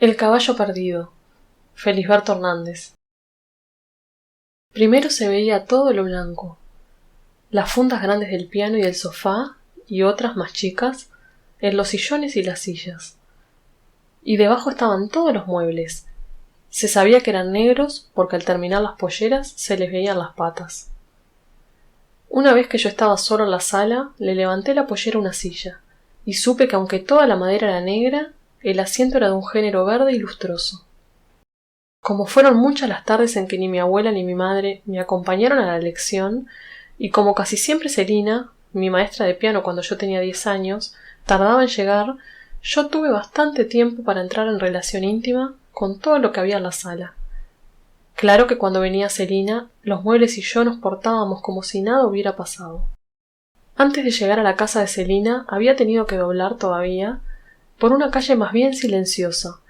El caballo perdido. Felisberto Hernández. Primero se veía todo lo blanco, las fundas grandes del piano y del sofá, y otras más chicas, en los sillones y las sillas. Y debajo estaban todos los muebles. Se sabía que eran negros porque al terminar las polleras se les veían las patas. Una vez que yo estaba solo en la sala, le levanté la pollera a una silla, y supe que aunque toda la madera era negra, el asiento era de un género verde y lustroso. Como fueron muchas las tardes en que ni mi abuela ni mi madre me acompañaron a la lección, y como casi siempre Celina, mi maestra de piano cuando yo tenía 10 años, tardaba en llegar, yo tuve bastante tiempo para entrar en relación íntima con todo lo que había en la sala. Claro que cuando venía Celina, los muebles y yo nos portábamos como si nada hubiera pasado. Antes de llegar a la casa de Celina había tenido que doblar todavía por una calle más bien silenciosa,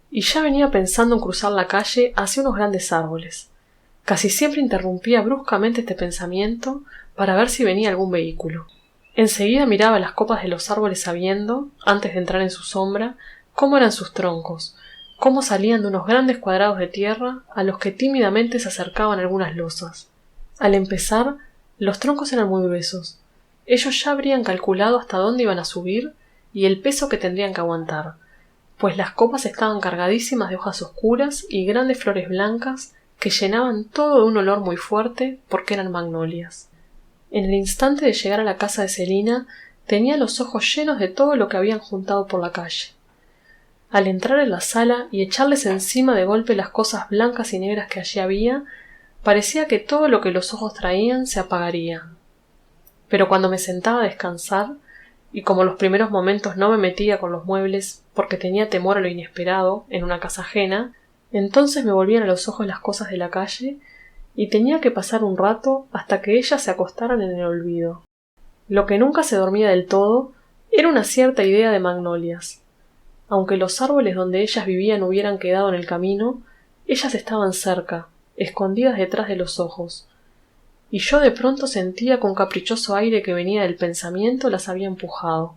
y ya venía pensando en cruzar la calle hacia unos grandes árboles. Casi siempre interrumpía bruscamente este pensamiento para ver si venía algún vehículo. Enseguida miraba las copas de los árboles sabiendo, antes de entrar en su sombra, cómo eran sus troncos, cómo salían de unos grandes cuadrados de tierra a los que tímidamente se acercaban algunas losas. Al empezar, los troncos eran muy gruesos. Ellos ya habrían calculado hasta dónde iban a subir y el peso que tendrían que aguantar, pues las copas estaban cargadísimas de hojas oscuras y grandes flores blancas que llenaban todo de un olor muy fuerte porque eran magnolias. En el instante de llegar a la casa de Celina tenía los ojos llenos de todo lo que habían juntado por la calle. Al entrar en la sala y echarles encima de golpe las cosas blancas y negras que allí había, parecía que todo lo que los ojos traían se apagaría. Pero cuando me sentaba a descansar, y como los primeros momentos no me metía con los muebles porque tenía temor a lo inesperado en una casa ajena, entonces me volvían a los ojos las cosas de la calle y tenía que pasar un rato hasta que ellas se acostaran en el olvido. Lo que nunca se dormía del todo era una cierta idea de magnolias. Aunque los árboles donde ellas vivían hubieran quedado en el camino, ellas estaban cerca, escondidas detrás de los ojos, y yo de pronto sentía que un caprichoso aire que venía del pensamiento las había empujado,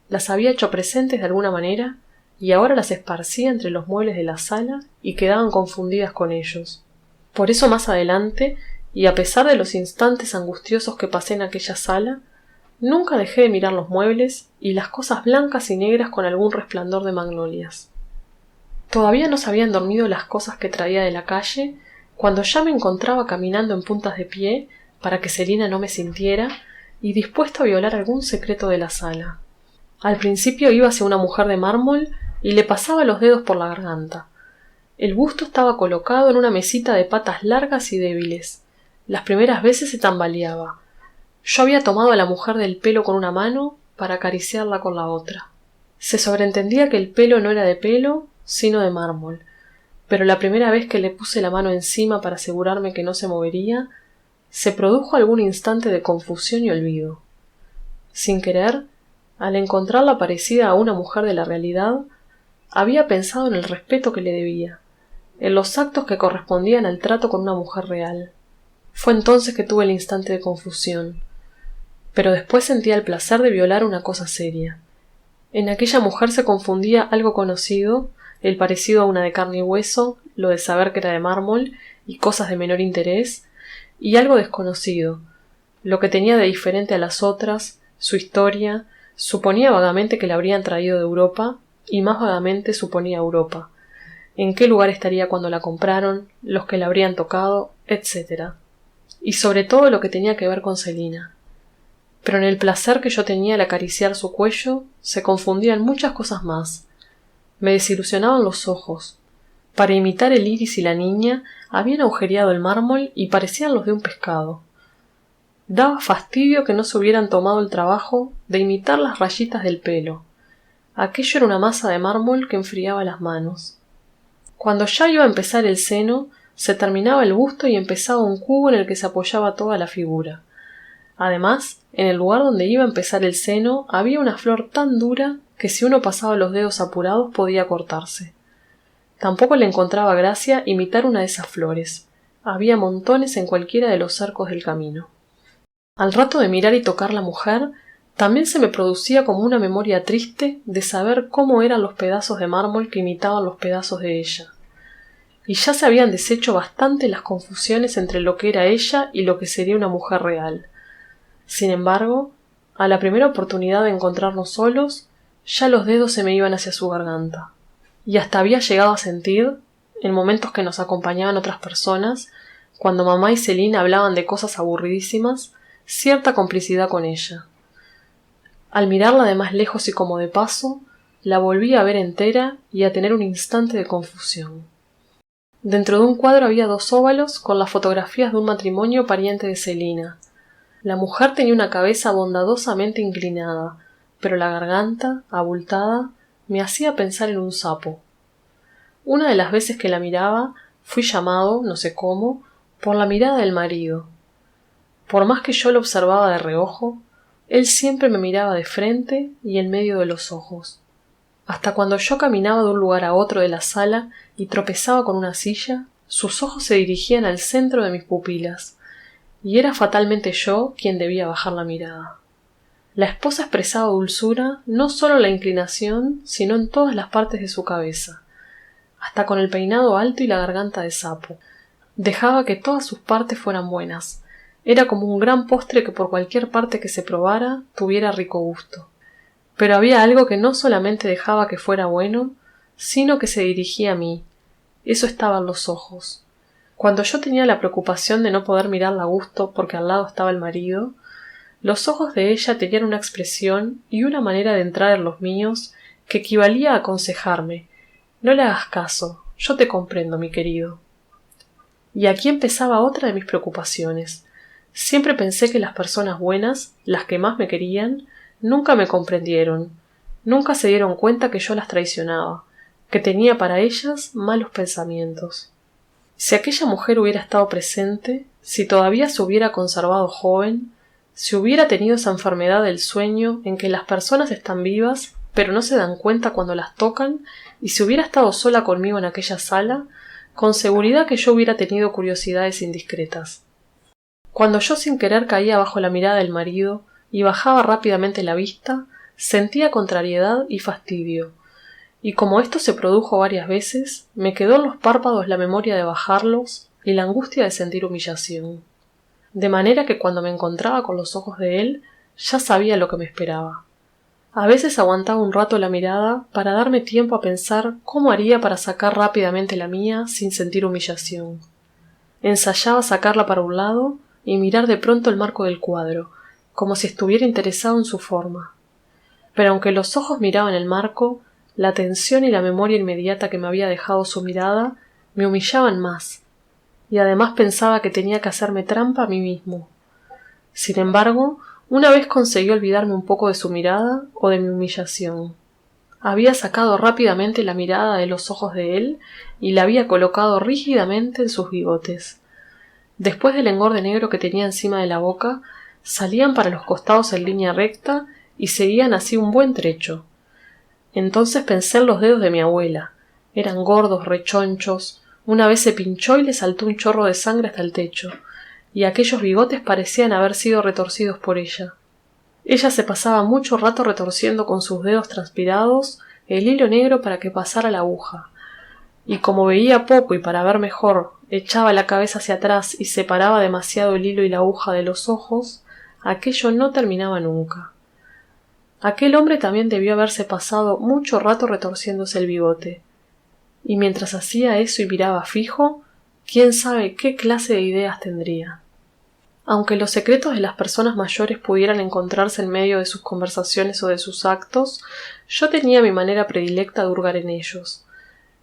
las había hecho presentes de alguna manera, y ahora las esparcía entre los muebles de la sala y quedaban confundidas con ellos. Por eso más adelante, y a pesar de los instantes angustiosos que pasé en aquella sala, nunca dejé de mirar los muebles y las cosas blancas y negras con algún resplandor de magnolias. Todavía no se habían dormido las cosas que traía de la calle, cuando ya me encontraba caminando en puntas de pie, para que Celina no me sintiera, y dispuesto a violar algún secreto de la sala. Al principio iba hacia una mujer de mármol y le pasaba los dedos por la garganta. El busto estaba colocado en una mesita de patas largas y débiles. Las primeras veces se tambaleaba. Yo había tomado a la mujer del pelo con una mano para acariciarla con la otra. Se sobreentendía que el pelo no era de pelo, sino de mármol, pero la primera vez que le puse la mano encima para asegurarme que no se movería, se produjo algún instante de confusión y olvido. Sin querer, al encontrarla parecida a una mujer de la realidad, había pensado en el respeto que le debía, en los actos que correspondían al trato con una mujer real. Fue entonces que tuve el instante de confusión, pero después sentía el placer de violar una cosa seria. En aquella mujer se confundía algo conocido, el parecido a una de carne y hueso, lo de saber que era de mármol y cosas de menor interés, y algo desconocido, lo que tenía de diferente a las otras, su historia. Suponía vagamente que la habrían traído de Europa, y más vagamente suponía Europa. En qué lugar estaría cuando la compraron, los que la habrían tocado, etc. Y sobre todo lo que tenía que ver con Celina. Pero en el placer que yo tenía al acariciar su cuello, se confundían muchas cosas más. Me desilusionaban los ojos. Para imitar el iris y la niña, habían agujereado el mármol y parecían los de un pescado. Daba fastidio que no se hubieran tomado el trabajo de imitar las rayitas del pelo. Aquello era una masa de mármol que enfriaba las manos. Cuando ya iba a empezar el seno, se terminaba el busto y empezaba un cubo en el que se apoyaba toda la figura. Además, en el lugar donde iba a empezar el seno había una flor tan dura que si uno pasaba los dedos apurados podía cortarse. Tampoco le encontraba gracia imitar una de esas flores. Había montones en cualquiera de los cercos del camino. Al rato de mirar y tocar la mujer, También se me producía como una memoria triste de saber cómo eran los pedazos de mármol que imitaban los pedazos de ella. Y ya se habían deshecho bastante las confusiones entre lo que era ella y lo que sería una mujer real. Sin embargo, a la primera oportunidad de encontrarnos solos, ya los dedos se me iban hacia su garganta, y hasta había llegado a sentir, en momentos que nos acompañaban otras personas, cuando mamá y Celina hablaban de cosas aburridísimas, cierta complicidad con ella. Al mirarla de más lejos y como de paso, la volví a ver entera y a tener un instante de confusión. Dentro de un cuadro había 2 óvalos con las fotografías de un matrimonio pariente de Celina. La mujer tenía una cabeza bondadosamente inclinada, pero la garganta, abultada, me hacía pensar en un sapo. Una de las veces que la miraba, fui llamado, no sé cómo, por la mirada del marido. Por más que yo lo observaba de reojo, él siempre me miraba de frente y en medio de los ojos. Hasta cuando yo caminaba de un lugar a otro de la sala y tropezaba con una silla, sus ojos se dirigían al centro de mis pupilas, y era fatalmente yo quien debía bajar la mirada. La esposa expresaba dulzura no solo en la inclinación, sino en todas las partes de su cabeza, hasta con el peinado alto y la garganta de sapo. Dejaba que todas sus partes fueran buenas. Era como un gran postre que por cualquier parte que se probara tuviera rico gusto. Pero había algo que no solamente dejaba que fuera bueno, sino que se dirigía a mí. Eso estaba en los ojos. Cuando yo tenía la preocupación de no poder mirarla a gusto porque al lado estaba el marido, los ojos de ella tenían una expresión y una manera de entrar en los míos que equivalía a aconsejarme: no le hagas caso, yo te comprendo, mi querido. Y aquí empezaba otra de mis preocupaciones. Siempre pensé que las personas buenas, las que más me querían, nunca me comprendieron, nunca se dieron cuenta que yo las traicionaba, que tenía para ellas malos pensamientos. Si aquella mujer hubiera estado presente, si todavía se hubiera conservado joven, si hubiera tenido esa enfermedad del sueño en que las personas están vivas, pero no se dan cuenta cuando las tocan, y si hubiera estado sola conmigo en aquella sala, con seguridad que yo hubiera tenido curiosidades indiscretas. Cuando yo sin querer caía bajo la mirada del marido y bajaba rápidamente la vista, sentía contrariedad y fastidio, y como esto se produjo varias veces, me quedó en los párpados la memoria de bajarlos y la angustia de sentir humillación. De manera que cuando me encontraba con los ojos de él, ya sabía lo que me esperaba. A veces aguantaba un rato la mirada para darme tiempo a pensar cómo haría para sacar rápidamente la mía sin sentir humillación. Ensayaba sacarla para un lado y mirar de pronto el marco del cuadro, como si estuviera interesado en su forma. Pero aunque los ojos miraban el marco, la tensión y la memoria inmediata que me había dejado su mirada me humillaban más, y además pensaba que tenía que hacerme trampa a mí mismo. Sin embargo, una vez conseguí olvidarme un poco de su mirada o de mi humillación. Había sacado rápidamente la mirada de los ojos de él y la había colocado rígidamente en sus bigotes. Después del engorde negro que tenía encima de la boca, salían para los costados en línea recta y seguían así un buen trecho. Entonces pensé en los dedos de mi abuela. Eran gordos, rechonchos. Una vez se pinchó y le saltó un chorro de sangre hasta el techo, y aquellos bigotes parecían haber sido retorcidos por ella. Ella se pasaba mucho rato retorciendo con sus dedos transpirados el hilo negro para que pasara la aguja, y como veía poco y para ver mejor, echaba la cabeza hacia atrás y separaba demasiado el hilo y la aguja de los ojos, aquello no terminaba nunca. Aquel hombre también debió haberse pasado mucho rato retorciéndose el bigote, y mientras hacía eso y miraba fijo, quién sabe qué clase de ideas tendría. Aunque los secretos de las personas mayores pudieran encontrarse en medio de sus conversaciones o de sus actos, yo tenía mi manera predilecta de hurgar en ellos.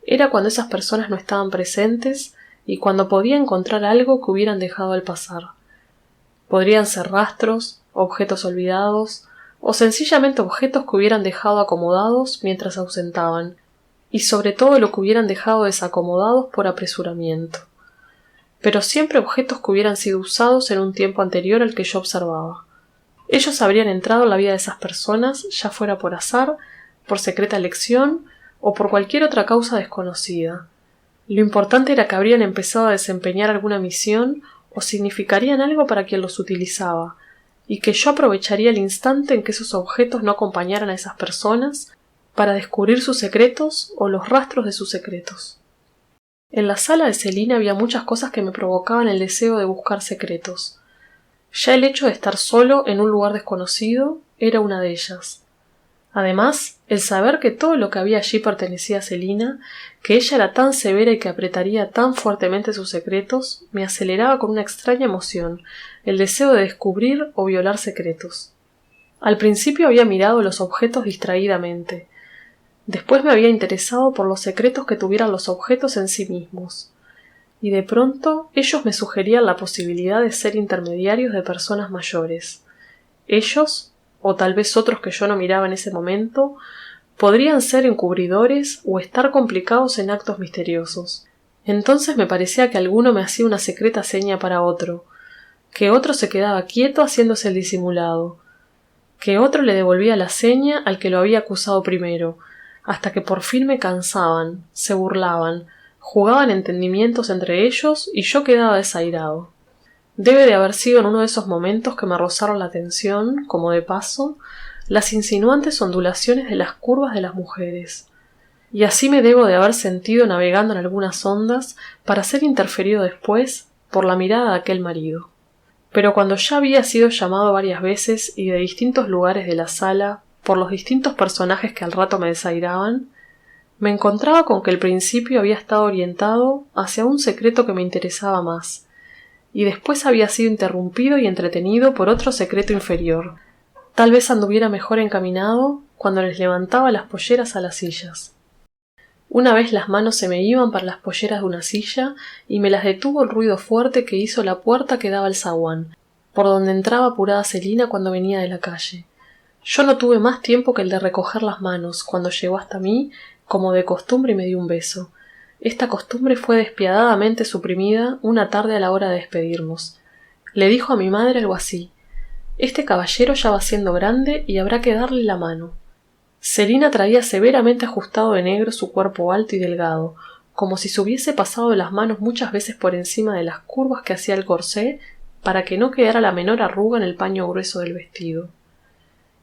Era cuando esas personas no estaban presentes y cuando podía encontrar algo que hubieran dejado al pasar. Podrían ser rastros, objetos olvidados, o sencillamente objetos que hubieran dejado acomodados mientras se ausentaban, y sobre todo lo que hubieran dejado desacomodados por apresuramiento. Pero siempre objetos que hubieran sido usados en un tiempo anterior al que yo observaba. Ellos habrían entrado en la vida de esas personas, ya fuera por azar, por secreta elección o por cualquier otra causa desconocida. Lo importante era que habrían empezado a desempeñar alguna misión o significarían algo para quien los utilizaba, y que yo aprovecharía el instante en que esos objetos no acompañaran a esas personas para descubrir sus secretos o los rastros de sus secretos. En la sala de Celina había muchas cosas que me provocaban el deseo de buscar secretos. Ya el hecho de estar solo en un lugar desconocido era una de ellas. Además, el saber que todo lo que había allí pertenecía a Celina, que ella era tan severa y que apretaría tan fuertemente sus secretos, me aceleraba con una extraña emoción, el deseo de descubrir o violar secretos. Al principio había mirado los objetos distraídamente. Después me había interesado por los secretos que tuvieran los objetos en sí mismos. Y de pronto ellos me sugerían la posibilidad de ser intermediarios de personas mayores. Ellos, o tal vez otros que yo no miraba en ese momento, podrían ser encubridores o estar complicados en actos misteriosos. Entonces me parecía que alguno me hacía una secreta seña para otro, que otro se quedaba quieto haciéndose el disimulado, que otro le devolvía la seña al que lo había acusado primero, hasta que por fin me cansaban, se burlaban, jugaban entendimientos entre ellos y yo quedaba desairado. Debe de haber sido en uno de esos momentos que me rozaron la atención, como de paso, las insinuantes ondulaciones de las curvas de las mujeres. Y así me debo de haber sentido navegando en algunas ondas para ser interferido después por la mirada de aquel marido. Pero cuando ya había sido llamado varias veces y de distintos lugares de la sala por los distintos personajes que al rato me desairaban, me encontraba con que el principio había estado orientado hacia un secreto que me interesaba más, y después había sido interrumpido y entretenido por otro secreto inferior. Tal vez anduviera mejor encaminado cuando les levantaba las polleras a las sillas. Una vez las manos se me iban para las polleras de una silla y me las detuvo el ruido fuerte que hizo la puerta que daba al zaguán, por donde entraba apurada Celina cuando venía de la calle. Yo no tuve más tiempo que el de recoger las manos cuando llegó hasta mí, como de costumbre, y me dio un beso. Esta costumbre fue despiadadamente suprimida una tarde a la hora de despedirnos. Le dijo a mi madre algo así: «Este caballero ya va siendo grande y habrá que darle la mano». Celina traía severamente ajustado de negro su cuerpo alto y delgado, como si se hubiese pasado las manos muchas veces por encima de las curvas que hacía el corsé para que no quedara la menor arruga en el paño grueso del vestido.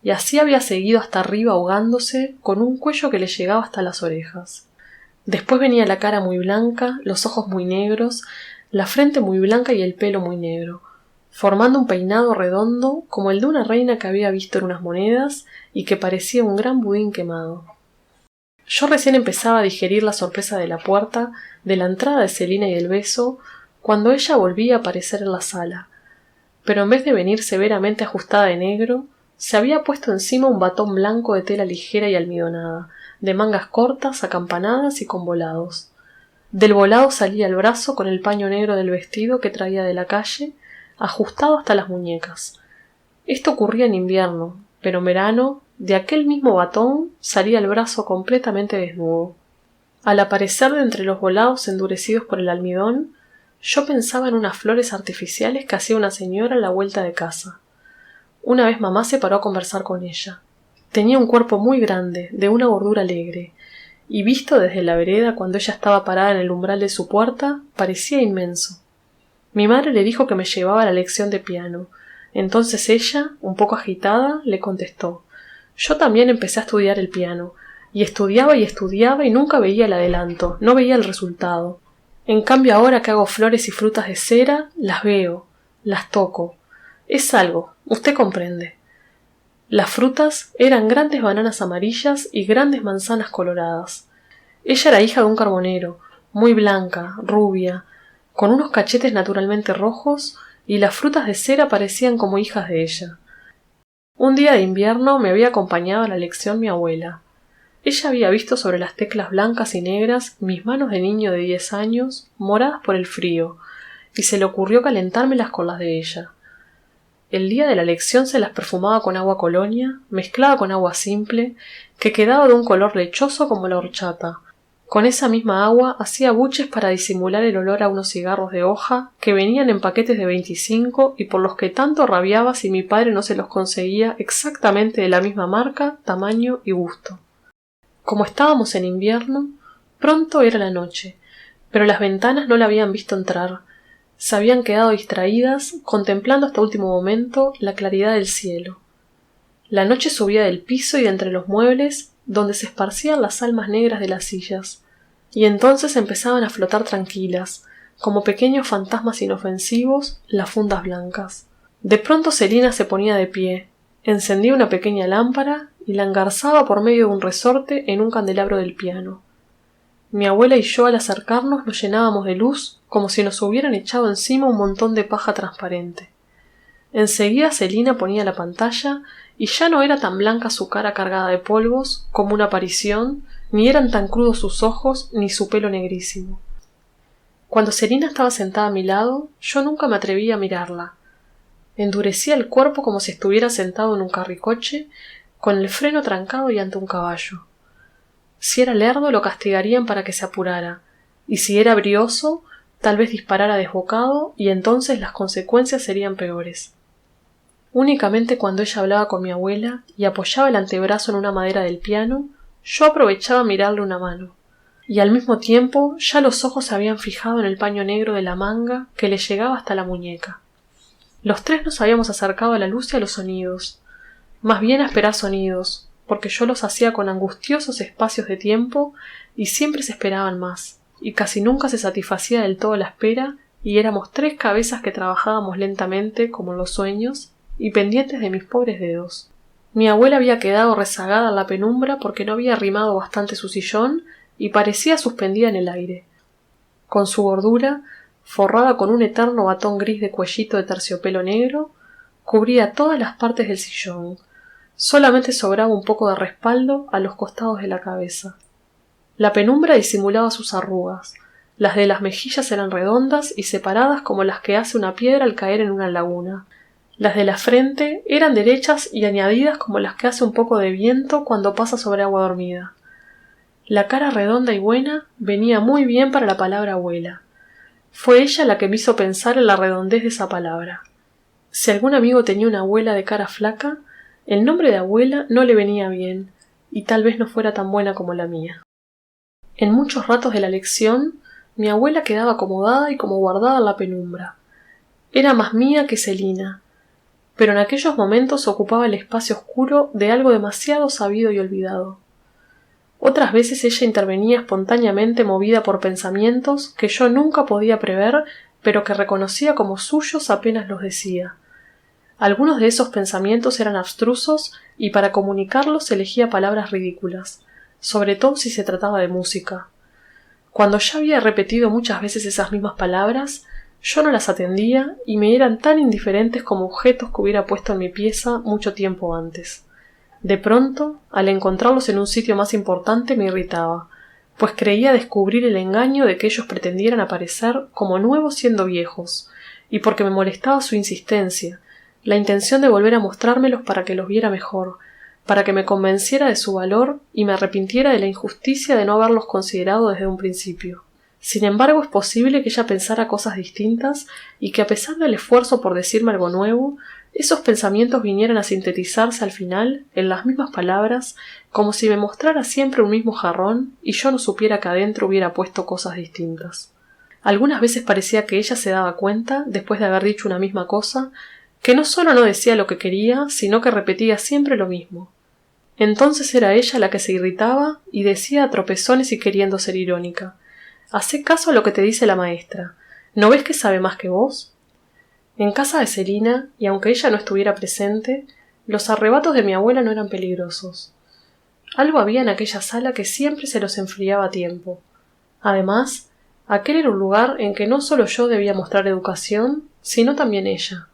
Y así había seguido hasta arriba ahogándose, con un cuello que le llegaba hasta las orejas. Después venía la cara muy blanca, los ojos muy negros, la frente muy blanca y el pelo muy negro, formando un peinado redondo como el de una reina que había visto en unas monedas y que parecía un gran budín quemado. Yo recién empezaba a digerir la sorpresa de la puerta, de la entrada de Celina y del beso, cuando ella volvía a aparecer en la sala. Pero en vez de venir severamente ajustada de negro, se había puesto encima un batón blanco de tela ligera y almidonada, de mangas cortas, acampanadas y con volados. Del volado salía el brazo con el paño negro del vestido que traía de la calle, ajustado hasta las muñecas. Esto ocurría en invierno, pero en verano, de aquel mismo batón salía el brazo completamente desnudo. Al aparecer de entre los volados endurecidos por el almidón, yo pensaba en unas flores artificiales que hacía una señora a la vuelta de casa. Una vez mamá se paró a conversar con ella. Tenía un cuerpo muy grande, de una gordura alegre, y visto desde la vereda cuando ella estaba parada en el umbral de su puerta, parecía inmenso. Mi madre le dijo que me llevaba a la lección de piano. Entonces ella, un poco agitada, le contestó: «Yo también empecé a estudiar el piano, y estudiaba y nunca veía el adelanto, no veía el resultado. En cambio ahora que hago flores y frutas de cera, las veo, las toco. Es algo, usted comprende». Las frutas eran grandes bananas amarillas y grandes manzanas coloradas. Ella era hija de un carbonero, muy blanca, rubia, con unos cachetes naturalmente rojos, y las frutas de cera parecían como hijas de ella. Un día de invierno me había acompañado a la lección mi abuela. Ella había visto sobre las teclas blancas y negras mis manos de niño de 10 años, moradas por el frío, y se le ocurrió calentármelas con las de ella. El día de la lección se las perfumaba con agua colonia, mezclada con agua simple, que quedaba de un color lechoso como la horchata. Con esa misma agua hacía buches para disimular el olor a unos cigarros de hoja que venían en paquetes de 25 y por los que tanto rabiaba si mi padre no se los conseguía exactamente de la misma marca, tamaño y gusto. Como estábamos en invierno, pronto era la noche, pero las ventanas no la habían visto entrar. se habían quedado distraídas, contemplando hasta último momento la claridad del cielo. La noche subía del piso y de entre los muebles, donde se esparcían las almas negras de las sillas, y entonces empezaban a flotar tranquilas, como pequeños fantasmas inofensivos, las fundas blancas. De pronto Celina se ponía de pie, encendía una pequeña lámpara y la engarzaba por medio de un resorte en un candelabro del piano. Mi abuela y yo al acercarnos nos llenábamos de luz como si nos hubieran echado encima un montón de paja transparente. Enseguida Celina ponía la pantalla y ya no era tan blanca su cara cargada de polvos como una aparición, ni eran tan crudos sus ojos ni su pelo negrísimo. Cuando Celina estaba sentada a mi lado, yo nunca me atrevía a mirarla. Endurecía el cuerpo como si estuviera sentado en un carricoche, con el freno trancado y ante un caballo. Si era lerdo lo castigarían para que se apurara, y si era brioso, tal vez disparara desbocado y entonces las consecuencias serían peores. Únicamente cuando ella hablaba con mi abuela y apoyaba el antebrazo en una madera del piano, yo aprovechaba a mirarle una mano, y al mismo tiempo ya los ojos se habían fijado en el paño negro de la manga que le llegaba hasta la muñeca. Los tres nos habíamos acercado a la luz y a los sonidos, más bien a esperar sonidos, porque yo los hacía con angustiosos espacios de tiempo y siempre se esperaban más, y casi nunca se satisfacía del todo la espera, y éramos tres cabezas que trabajábamos lentamente como en los sueños y pendientes de mis pobres dedos. Mi abuela había quedado rezagada en la penumbra porque no había arrimado bastante su sillón y parecía suspendida en el aire. Con su gordura, forrada con un eterno batón gris de cuellito de terciopelo negro, cubría todas las partes del sillón. Solamente sobraba un poco de respaldo a los costados de la cabeza. La penumbra disimulaba sus arrugas. Las de las mejillas eran redondas y separadas como las que hace una piedra al caer en una laguna. Las de la frente eran derechas y añadidas como las que hace un poco de viento cuando pasa sobre agua dormida. La cara redonda y buena venía muy bien para la palabra abuela. Fue ella la que me hizo pensar en la redondez de esa palabra. Si algún amigo tenía una abuela de cara flaca, el nombre de abuela no le venía bien, y tal vez no fuera tan buena como la mía. En muchos ratos de la lección, mi abuela quedaba acomodada y como guardada en la penumbra. Era más mía que Celina, pero en aquellos momentos ocupaba el espacio oscuro de algo demasiado sabido y olvidado. Otras veces ella intervenía espontáneamente movida por pensamientos que yo nunca podía prever, pero que reconocía como suyos apenas los decía. Algunos de esos pensamientos eran abstrusos y para comunicarlos elegía palabras ridículas, sobre todo si se trataba de música. Cuando ya había repetido muchas veces esas mismas palabras, yo no las atendía y me eran tan indiferentes como objetos que hubiera puesto en mi pieza mucho tiempo antes. De pronto, al encontrarlos en un sitio más importante me irritaba, pues creía descubrir el engaño de que ellos pretendieran aparecer como nuevos siendo viejos, y porque me molestaba su insistencia, la intención de volver a mostrármelos para que los viera mejor, para que me convenciera de su valor y me arrepintiera de la injusticia de no haberlos considerado desde un principio. Sin embargo, es posible que ella pensara cosas distintas y que a pesar del esfuerzo por decirme algo nuevo, esos pensamientos vinieran a sintetizarse al final en las mismas palabras, como si me mostrara siempre un mismo jarrón y yo no supiera que adentro hubiera puesto cosas distintas. Algunas veces parecía que ella se daba cuenta, después de haber dicho una misma cosa, que no solo no decía lo que quería, sino que repetía siempre lo mismo. Entonces era ella la que se irritaba y decía a tropezones y queriendo ser irónica: «Hacé caso a lo que te dice la maestra. ¿No ves que sabe más que vos?» En casa de Celina, y aunque ella no estuviera presente, los arrebatos de mi abuela no eran peligrosos. Algo había en aquella sala que siempre se los enfriaba a tiempo. Además, aquel era un lugar en que no solo yo debía mostrar educación, sino también ella.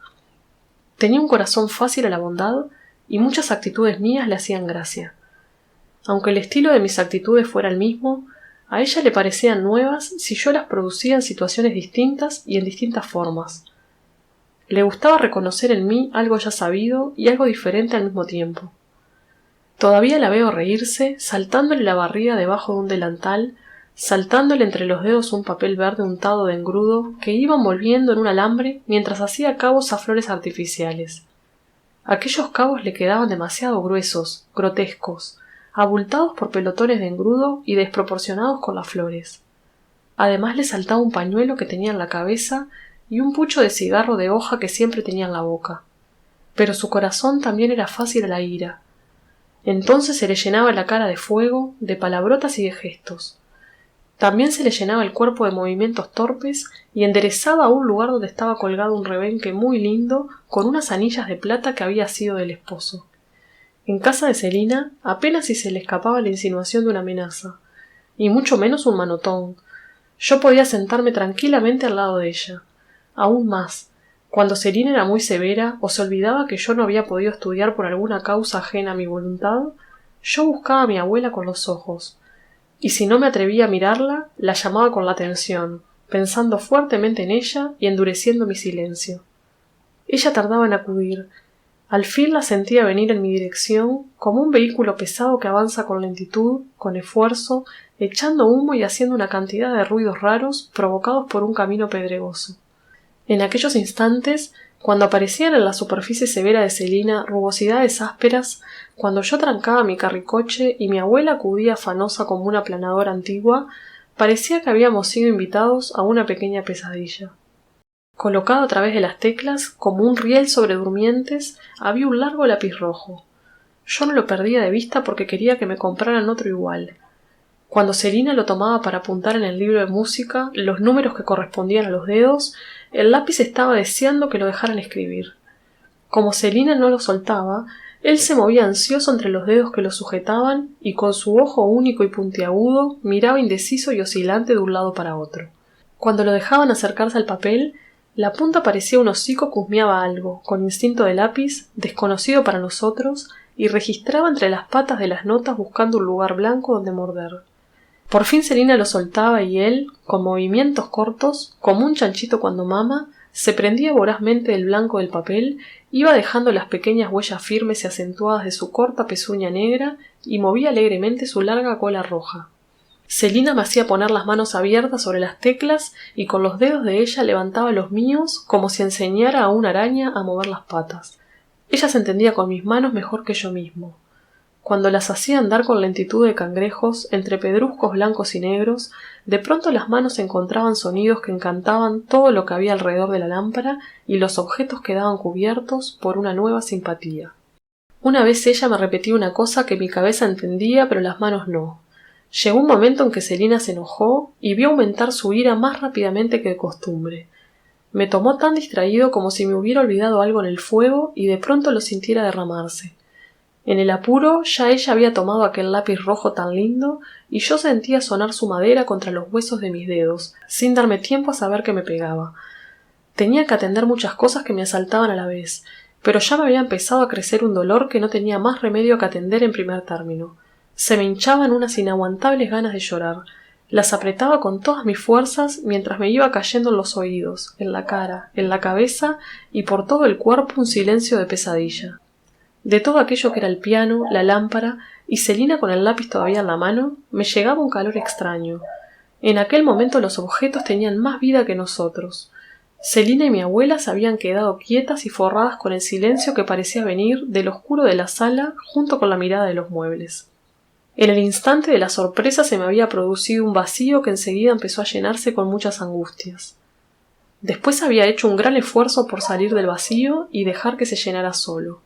Tenía un corazón fácil a la bondad y muchas actitudes mías le hacían gracia. Aunque el estilo de mis actitudes fuera el mismo, a ella le parecían nuevas si yo las producía en situaciones distintas y en distintas formas. Le gustaba reconocer en mí algo ya sabido y algo diferente al mismo tiempo. Todavía la veo reírse, saltándole la barriga debajo de un delantal, saltándole entre los dedos un papel verde untado de engrudo que iba envolviendo en un alambre mientras hacía cabos a flores artificiales. Aquellos cabos le quedaban demasiado gruesos, grotescos, abultados por pelotones de engrudo y desproporcionados con las flores. Además le saltaba un pañuelo que tenía en la cabeza y un pucho de cigarro de hoja que siempre tenía en la boca. Pero su corazón también era fácil a la ira. Entonces se le llenaba la cara de fuego, de palabrotas y de gestos. También se le llenaba el cuerpo de movimientos torpes y enderezaba a un lugar donde estaba colgado un rebenque muy lindo con unas anillas de plata que había sido del esposo. En casa de Celina apenas si se le escapaba la insinuación de una amenaza, y mucho menos un manotón. Yo podía sentarme tranquilamente al lado de ella. Aún más, cuando Celina era muy severa o se olvidaba que yo no había podido estudiar por alguna causa ajena a mi voluntad, yo buscaba a mi abuela con los ojos, y si no me atrevía a mirarla, la llamaba con la atención, pensando fuertemente en ella y endureciendo mi silencio. Ella tardaba en acudir. Al fin la sentía venir en mi dirección como un vehículo pesado que avanza con lentitud, con esfuerzo, echando humo y haciendo una cantidad de ruidos raros provocados por un camino pedregoso. En aquellos instantes, cuando aparecían en la superficie severa de Celina rugosidades ásperas, cuando yo trancaba mi carricoche y mi abuela acudía afanosa como una aplanadora antigua, parecía que habíamos sido invitados a una pequeña pesadilla. Colocado a través de las teclas, como un riel sobre durmientes, había un largo lápiz rojo. Yo no lo perdía de vista porque quería que me compraran otro igual. Cuando Celina lo tomaba para apuntar en el libro de música los números que correspondían a los dedos, el lápiz estaba deseando que lo dejaran escribir. Como Celina no lo soltaba, él se movía ansioso entre los dedos que lo sujetaban y con su ojo único y puntiagudo miraba indeciso y oscilante de un lado para otro. Cuando lo dejaban acercarse al papel, la punta parecía un hocico que husmeaba algo, con instinto de lápiz, desconocido para nosotros, y registraba entre las patas de las notas buscando un lugar blanco donde morder. Por fin Celina lo soltaba y él, con movimientos cortos, como un chanchito cuando mama, se prendía vorazmente del blanco del papel, iba dejando las pequeñas huellas firmes y acentuadas de su corta pezuña negra y movía alegremente su larga cola roja. Celina me hacía poner las manos abiertas sobre las teclas y con los dedos de ella levantaba los míos como si enseñara a una araña a mover las patas. Ella se entendía con mis manos mejor que yo mismo. Cuando las hacía andar con lentitud de cangrejos entre pedruscos blancos y negros, de pronto las manos encontraban sonidos que encantaban todo lo que había alrededor de la lámpara y los objetos quedaban cubiertos por una nueva simpatía. Una vez ella me repetía una cosa que mi cabeza entendía pero las manos no. Llegó un momento en que Celina se enojó y vio aumentar su ira más rápidamente que de costumbre. Me tomó tan distraído como si me hubiera olvidado algo en el fuego y de pronto lo sintiera derramarse. En el apuro ya ella había tomado aquel lápiz rojo tan lindo y yo sentía sonar su madera contra los huesos de mis dedos, sin darme tiempo a saber que me pegaba. Tenía que atender muchas cosas que me asaltaban a la vez, pero ya me había empezado a crecer un dolor que no tenía más remedio que atender en primer término. Se me hinchaban unas inaguantables ganas de llorar. Las apretaba con todas mis fuerzas mientras me iba cayendo en los oídos, en la cara, en la cabeza y por todo el cuerpo un silencio de pesadilla. De todo aquello que era el piano, la lámpara y Celina con el lápiz todavía en la mano, me llegaba un calor extraño. En aquel momento los objetos tenían más vida que nosotros. Celina y mi abuela se habían quedado quietas y forradas con el silencio que parecía venir del oscuro de la sala junto con la mirada de los muebles. En el instante de la sorpresa se me había producido un vacío que enseguida empezó a llenarse con muchas angustias. Después había hecho un gran esfuerzo por salir del vacío y dejar que se llenara solo.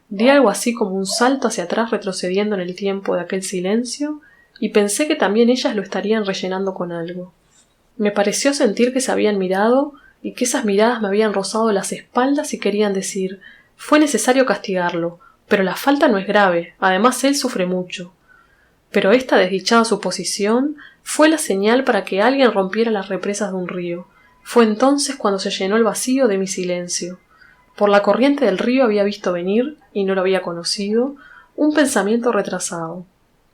Di algo así como un salto hacia atrás retrocediendo en el tiempo de aquel silencio y pensé que también ellas lo estarían rellenando con algo. Me pareció sentir que se habían mirado y que esas miradas me habían rozado las espaldas y querían decir: fue necesario castigarlo, pero la falta no es grave, además él sufre mucho. Pero esta desdichada suposición fue la señal para que alguien rompiera las represas de un río. Fue entonces cuando se llenó el vacío de mi silencio. Por la corriente del río había visto venir, y no lo había conocido, un pensamiento retrasado.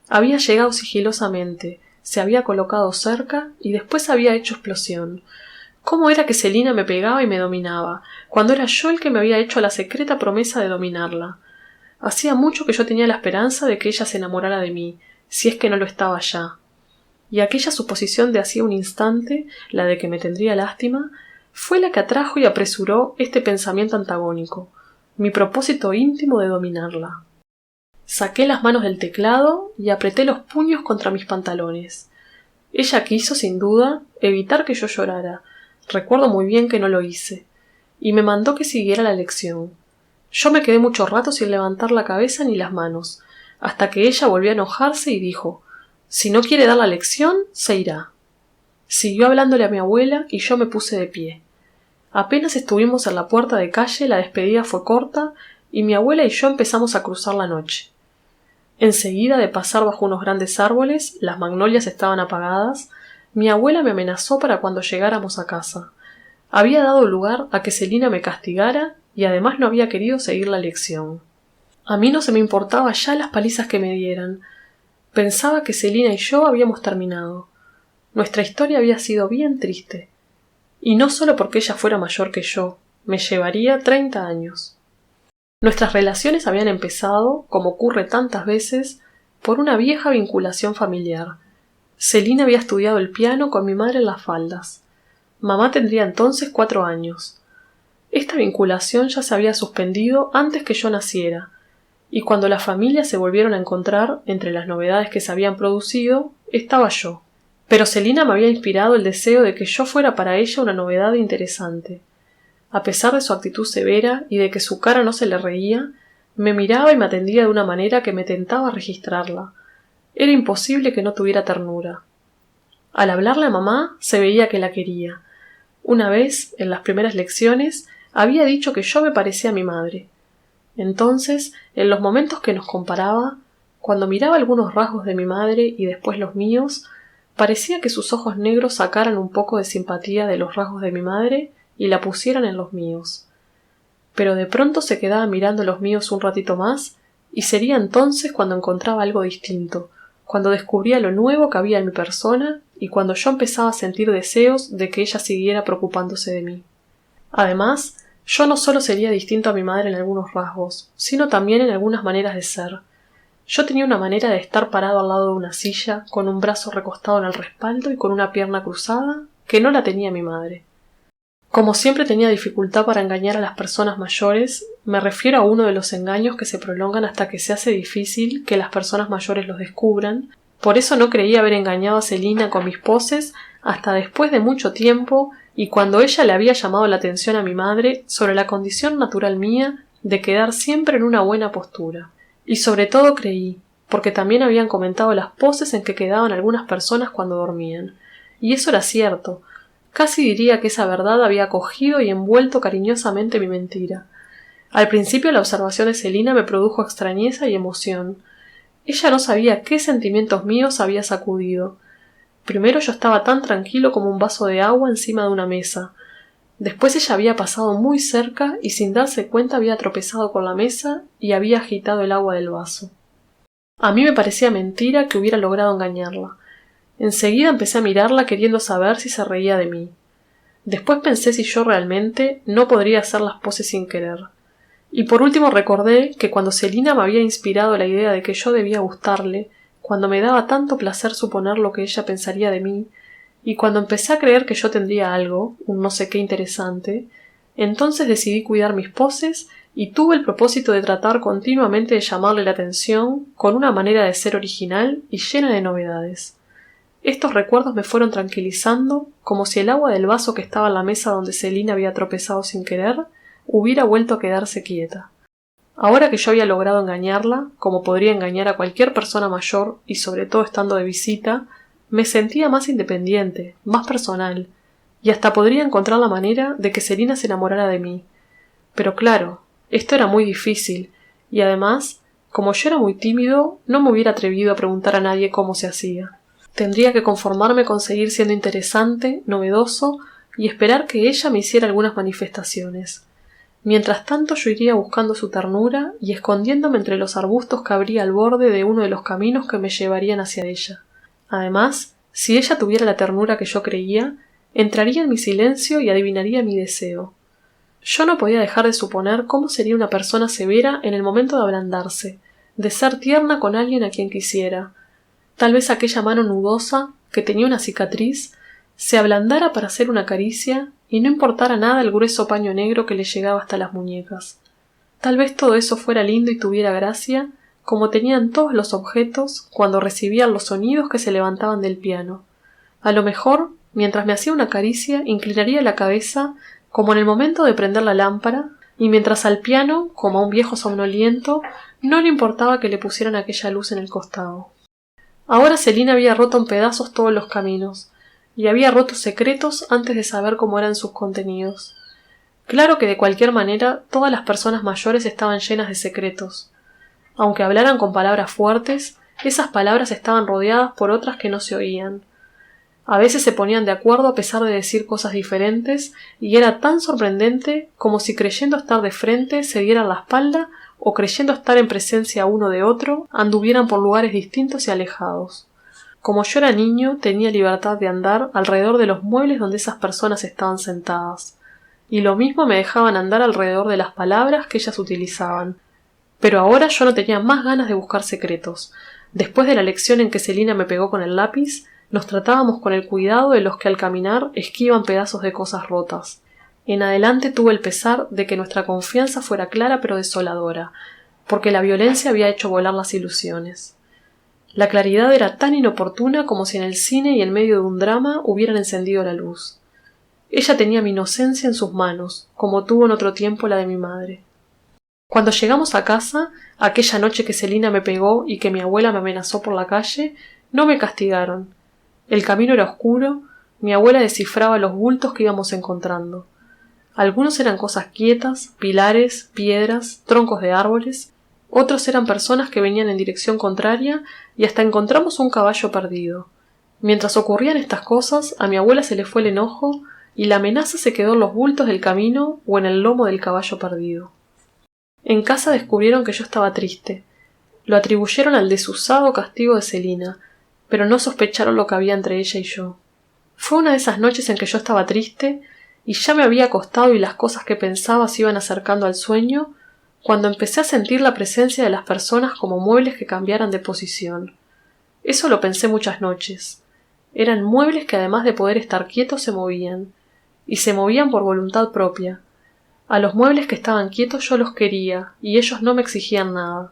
Había llegado sigilosamente, se había colocado cerca y después había hecho explosión. ¿Cómo era que Celina me pegaba y me dominaba, cuando era yo el que me había hecho la secreta promesa de dominarla? Hacía mucho que yo tenía la esperanza de que ella se enamorara de mí, si es que no lo estaba ya. Y aquella suposición de hacía un instante, la de que me tendría lástima, fue la que atrajo y apresuró este pensamiento antagónico, mi propósito íntimo de dominarla. Saqué las manos del teclado y apreté los puños contra mis pantalones. Ella quiso, sin duda, evitar que yo llorara, Recuerdo muy bien que no lo hice, y me mandó que siguiera la lección. Yo me quedé mucho rato sin levantar la cabeza ni las manos, hasta que ella volvió a enojarse y dijo: «Si no quiere dar la lección, se irá». Siguió hablándole a mi abuela y yo me puse de pie. Apenas estuvimos en la puerta de calle, la despedida fue corta y mi abuela y yo empezamos a cruzar la noche. Enseguida de pasar bajo unos grandes árboles, las magnolias estaban apagadas, mi abuela me amenazó para cuando llegáramos a casa. Había dado lugar a que Celina me castigara y además no había querido seguir la lección. A mí no se me importaba ya las palizas que me dieran. Pensaba que Celina y yo habíamos terminado. Nuestra historia había sido bien triste. Y no solo porque ella fuera mayor que yo, me llevaría 30 años. Nuestras relaciones habían empezado, como ocurre tantas veces, por una vieja vinculación familiar. Celina había estudiado el piano con mi madre en las faldas. Mamá tendría entonces 4 años. Esta vinculación ya se había suspendido antes que yo naciera, y cuando las familias se volvieron a encontrar, entre las novedades que se habían producido, estaba yo. Pero Celina me había inspirado el deseo de que yo fuera para ella una novedad interesante. A pesar de su actitud severa y de que su cara no se le reía, me miraba y me atendía de una manera que me tentaba registrarla. Era imposible que no tuviera ternura. Al hablarle a mamá, se veía que la quería. Una vez, en las primeras lecciones, había dicho que yo me parecía a mi madre. Entonces, en los momentos que nos comparaba, cuando miraba algunos rasgos de mi madre y después los míos, parecía que sus ojos negros sacaran un poco de simpatía de los rasgos de mi madre y la pusieran en los míos. Pero de pronto se quedaba mirando los míos un ratito más, y sería entonces cuando encontraba algo distinto, cuando descubría lo nuevo que había en mi persona y cuando yo empezaba a sentir deseos de que ella siguiera preocupándose de mí. Además, yo no solo sería distinto a mi madre en algunos rasgos, sino también en algunas maneras de ser. Yo tenía una manera de estar parado al lado de una silla, con un brazo recostado en el respaldo y con una pierna cruzada, que no la tenía mi madre. Como siempre tenía dificultad para engañar a las personas mayores, me refiero a uno de los engaños que se prolongan hasta que se hace difícil que las personas mayores los descubran. Por eso no creía haber engañado a Celina con mis poses hasta después de mucho tiempo y cuando ella le había llamado la atención a mi madre sobre la condición natural mía de quedar siempre en una buena postura. Y sobre todo creí, porque también habían comentado las poses en que quedaban algunas personas cuando dormían. Y eso era cierto. Casi diría que esa verdad había acogido y envuelto cariñosamente mi mentira. Al principio la observación de Celina me produjo extrañeza y emoción. Ella no sabía qué sentimientos míos había sacudido. Primero yo estaba tan tranquilo como un vaso de agua encima de una mesa. Después ella había pasado muy cerca y sin darse cuenta había tropezado con la mesa y había agitado el agua del vaso. A mí me parecía mentira que hubiera logrado engañarla. Enseguida empecé a mirarla queriendo saber si se reía de mí. Después pensé si yo realmente no podría hacer las poses sin querer. Y por último recordé que cuando Celina me había inspirado la idea de que yo debía gustarle, cuando me daba tanto placer suponer lo que ella pensaría de mí, y cuando empecé a creer que yo tendría algo, un no sé qué interesante, entonces decidí cuidar mis poses y tuve el propósito de tratar continuamente de llamarle la atención con una manera de ser original y llena de novedades. Estos recuerdos me fueron tranquilizando, como si el agua del vaso que estaba en la mesa donde Celina había tropezado sin querer hubiera vuelto a quedarse quieta. Ahora que yo había logrado engañarla, como podría engañar a cualquier persona mayor y sobre todo estando de visita, me sentía más independiente, más personal, y hasta podría encontrar la manera de que Celina se enamorara de mí. Pero claro, esto era muy difícil, y además, como yo era muy tímido, no me hubiera atrevido a preguntar a nadie cómo se hacía. Tendría que conformarme con seguir siendo interesante, novedoso, y esperar que ella me hiciera algunas manifestaciones. Mientras tanto yo iría buscando su ternura y escondiéndome entre los arbustos que abría al borde de uno de los caminos que me llevarían hacia ella. Además, si ella tuviera la ternura que yo creía, entraría en mi silencio y adivinaría mi deseo. Yo no podía dejar de suponer cómo sería una persona severa en el momento de ablandarse, de ser tierna con alguien a quien quisiera. Tal vez aquella mano nudosa, que tenía una cicatriz, se ablandara para hacer una caricia y no importara nada el grueso paño negro que le llegaba hasta las muñecas. Tal vez todo eso fuera lindo y tuviera gracia, como tenían todos los objetos cuando recibían los sonidos que se levantaban del piano. A lo mejor mientras me hacía una caricia, inclinaría la cabeza como en el momento de prender la lámpara, y mientras al piano, como a un viejo somnoliento, no le importaba que le pusieran aquella luz en el costado. Ahora Celina había roto en pedazos todos los caminos, y había roto secretos antes de saber cómo eran sus contenidos. Claro que de cualquier manera todas las personas mayores estaban llenas de secretos. Aunque hablaran con palabras fuertes, esas palabras estaban rodeadas por otras que no se oían. A veces se ponían de acuerdo a pesar de decir cosas diferentes, y era tan sorprendente como si creyendo estar de frente se dieran la espalda o creyendo estar en presencia uno de otro anduvieran por lugares distintos y alejados. Como yo era niño, tenía libertad de andar alrededor de los muebles donde esas personas estaban sentadas, y lo mismo me dejaban andar alrededor de las palabras que ellas utilizaban. Pero ahora yo no tenía más ganas de buscar secretos. Después de la lección en que Celina me pegó con el lápiz, nos tratábamos con el cuidado de los que al caminar esquivan pedazos de cosas rotas. En adelante tuve el pesar de que nuestra confianza fuera clara pero desoladora, porque la violencia había hecho volar las ilusiones. La claridad era tan inoportuna como si en el cine y en medio de un drama hubieran encendido la luz. Ella tenía mi inocencia en sus manos, como tuvo en otro tiempo la de mi madre. Cuando llegamos a casa, aquella noche que Celina me pegó y que mi abuela me amenazó por la calle, no me castigaron. El camino era oscuro, mi abuela descifraba los bultos que íbamos encontrando. Algunos eran cosas quietas, pilares, piedras, troncos de árboles, otros eran personas que venían en dirección contraria y hasta encontramos un caballo perdido. Mientras ocurrían estas cosas, a mi abuela se le fue el enojo y la amenaza se quedó en los bultos del camino o en el lomo del caballo perdido. En casa descubrieron que yo estaba triste. Lo atribuyeron al desusado castigo de Celina, pero no sospecharon lo que había entre ella y yo. Fue una de esas noches en que yo estaba triste y ya me había acostado y las cosas que pensaba se iban acercando al sueño, cuando empecé a sentir la presencia de las personas como muebles que cambiaran de posición. Eso lo pensé muchas noches. Eran muebles que además de poder estar quietos se movían, y se movían por voluntad propia. A los muebles que estaban quietos yo los quería, y ellos no me exigían nada.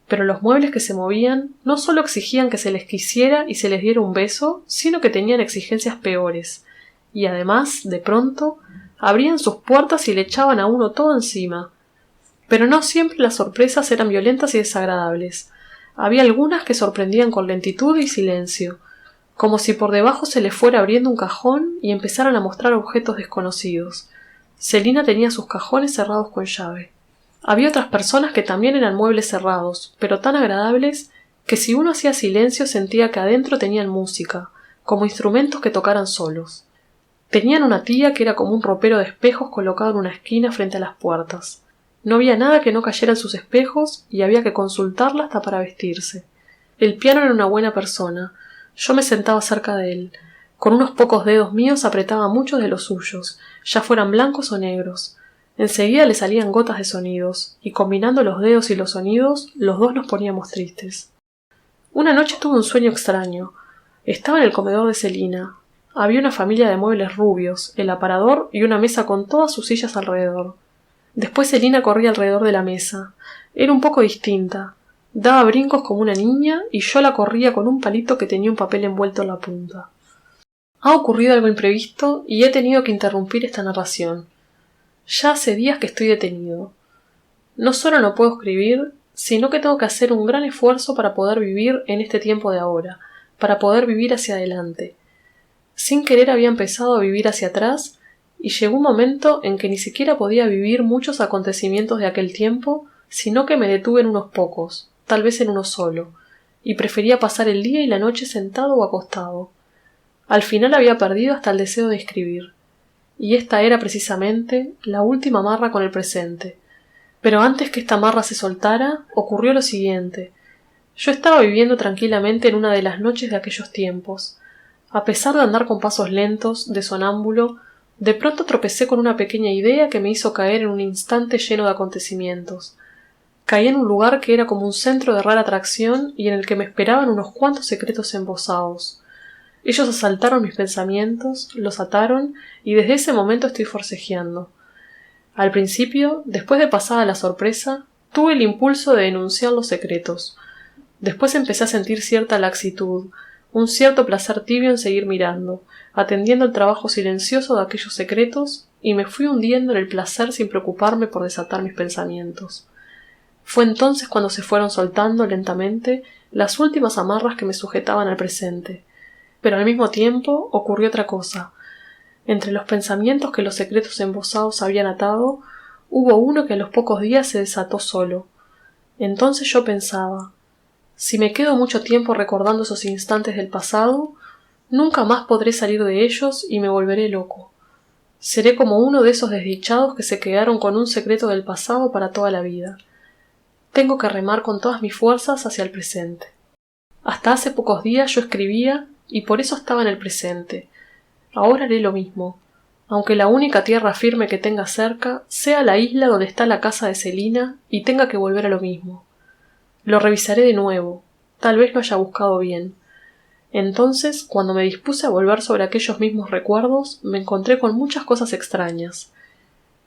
Pero los muebles que se movían no solo exigían que se les quisiera y se les diera un beso, sino que tenían exigencias peores, y además, de pronto, abrían sus puertas y le echaban a uno todo encima. Pero no siempre las sorpresas eran violentas y desagradables. Había algunas que sorprendían con lentitud y silencio, como si por debajo se les fuera abriendo un cajón y empezaran a mostrar objetos desconocidos. Celina tenía sus cajones cerrados con llave. Había otras personas que también eran muebles cerrados, pero tan agradables que si uno hacía silencio sentía que adentro tenían música, como instrumentos que tocaran solos. Tenían una tía que era como un ropero de espejos colocado en una esquina frente a las puertas. No había nada que no cayera en sus espejos y había que consultarla hasta para vestirse. El piano era una buena persona. Yo me sentaba cerca de él. Con unos pocos dedos míos apretaba muchos de los suyos, ya fueran blancos o negros. Enseguida le salían gotas de sonidos, y combinando los dedos y los sonidos, los dos nos poníamos tristes. Una noche tuve un sueño extraño. Estaba en el comedor de Celina. Había una familia de muebles rubios, el aparador y una mesa con todas sus sillas alrededor. Después Celina corría alrededor de la mesa. Era un poco distinta. Daba brincos como una niña y yo la corría con un palito que tenía un papel envuelto en la punta. Ha ocurrido algo imprevisto y he tenido que interrumpir esta narración. Ya hace días que estoy detenido. No solo no puedo escribir, sino que tengo que hacer un gran esfuerzo para poder vivir en este tiempo de ahora, para poder vivir hacia adelante. Sin querer había empezado a vivir hacia atrás y llegó un momento en que ni siquiera podía vivir muchos acontecimientos de aquel tiempo, sino que me detuve en unos pocos, tal vez en uno solo, y prefería pasar el día y la noche sentado o acostado. Al final había perdido hasta el deseo de escribir, y esta era precisamente la última amarra con el presente. Pero antes que esta amarra se soltara, ocurrió lo siguiente. Yo estaba viviendo tranquilamente en una de las noches de aquellos tiempos. A pesar de andar con pasos lentos, de sonámbulo, de pronto tropecé con una pequeña idea que me hizo caer en un instante lleno de acontecimientos. Caí en un lugar que era como un centro de rara atracción y en el que me esperaban unos cuantos secretos embozados. Ellos asaltaron mis pensamientos, los ataron y desde ese momento estoy forcejeando. Al principio, después de pasada la sorpresa, tuve el impulso de denunciar los secretos. Después empecé a sentir cierta laxitud, un cierto placer tibio en seguir mirando, atendiendo el trabajo silencioso de aquellos secretos, y me fui hundiendo en el placer sin preocuparme por desatar mis pensamientos. Fue entonces cuando se fueron soltando lentamente las últimas amarras que me sujetaban al presente. Pero al mismo tiempo ocurrió otra cosa. Entre los pensamientos que los secretos embozados habían atado, hubo uno que a los pocos días se desató solo. Entonces yo pensaba, si me quedo mucho tiempo recordando esos instantes del pasado, nunca más podré salir de ellos y me volveré loco. Seré como uno de esos desdichados que se quedaron con un secreto del pasado para toda la vida. Tengo que remar con todas mis fuerzas hacia el presente. Hasta hace pocos días yo escribía y por eso estaba en el presente. Ahora haré lo mismo, aunque la única tierra firme que tenga cerca sea la isla donde está la casa de Celina y tenga que volver a lo mismo. Lo revisaré de nuevo, tal vez lo haya buscado bien. Entonces, cuando me dispuse a volver sobre aquellos mismos recuerdos, me encontré con muchas cosas extrañas.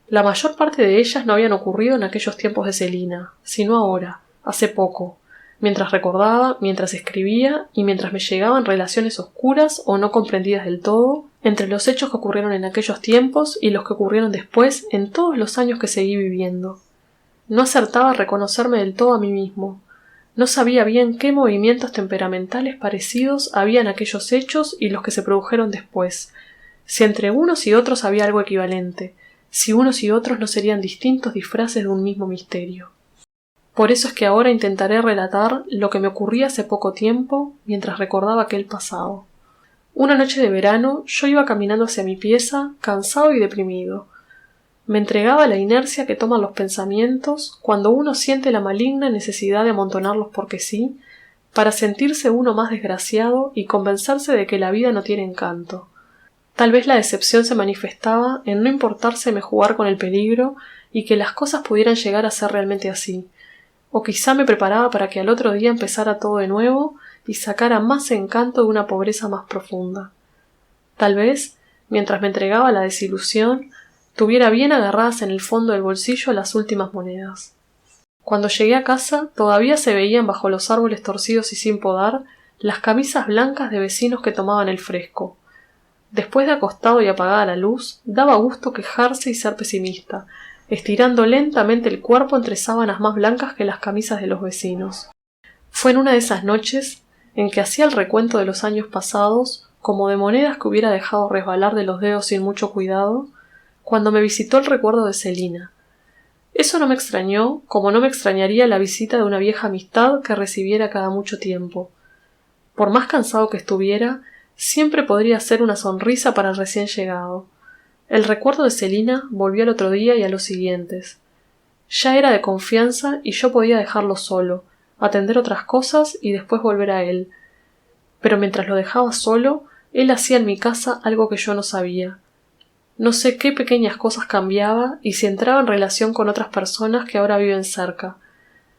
La mayor parte de ellas no habían ocurrido en aquellos tiempos de Celina, sino ahora, hace poco, mientras recordaba, mientras escribía y mientras me llegaban relaciones oscuras o no comprendidas del todo entre los hechos que ocurrieron en aquellos tiempos y los que ocurrieron después en todos los años que seguí viviendo. No acertaba a reconocerme del todo a mí mismo. No sabía bien qué movimientos temperamentales parecidos había en aquellos hechos y los que se produjeron después, si entre unos y otros había algo equivalente, si unos y otros no serían distintos disfraces de un mismo misterio. Por eso es que ahora intentaré relatar lo que me ocurría hace poco tiempo mientras recordaba aquel pasado. Una noche de verano yo iba caminando hacia mi pieza, cansado y deprimido. Me entregaba a la inercia que toman los pensamientos cuando uno siente la maligna necesidad de amontonarlos porque sí, para sentirse uno más desgraciado y convencerse de que la vida no tiene encanto. Tal vez la decepción se manifestaba en no importárseme jugar con el peligro y que las cosas pudieran llegar a ser realmente así, o quizá me preparaba para que al otro día empezara todo de nuevo y sacara más encanto de una pobreza más profunda. Tal vez, mientras me entregaba a la desilusión, tuviera bien agarradas en el fondo del bolsillo las últimas monedas. Cuando llegué a casa, todavía se veían bajo los árboles torcidos y sin podar las camisas blancas de vecinos que tomaban el fresco. Después de acostado y apagada la luz, daba gusto quejarse y ser pesimista, estirando lentamente el cuerpo entre sábanas más blancas que las camisas de los vecinos. Fue en una de esas noches en que hacía el recuento de los años pasados, como de monedas que hubiera dejado resbalar de los dedos sin mucho cuidado, cuando me visitó el recuerdo de Celina. Eso no me extrañó, como no me extrañaría la visita de una vieja amistad que recibiera cada mucho tiempo. Por más cansado que estuviera, siempre podría ser una sonrisa para el recién llegado. El recuerdo de Celina volvió al otro día y a los siguientes. Ya era de confianza y yo podía dejarlo solo, atender otras cosas y después volver a él. Pero mientras lo dejaba solo, él hacía en mi casa algo que yo no sabía. No sé qué pequeñas cosas cambiaba y si entraba en relación con otras personas que ahora viven cerca.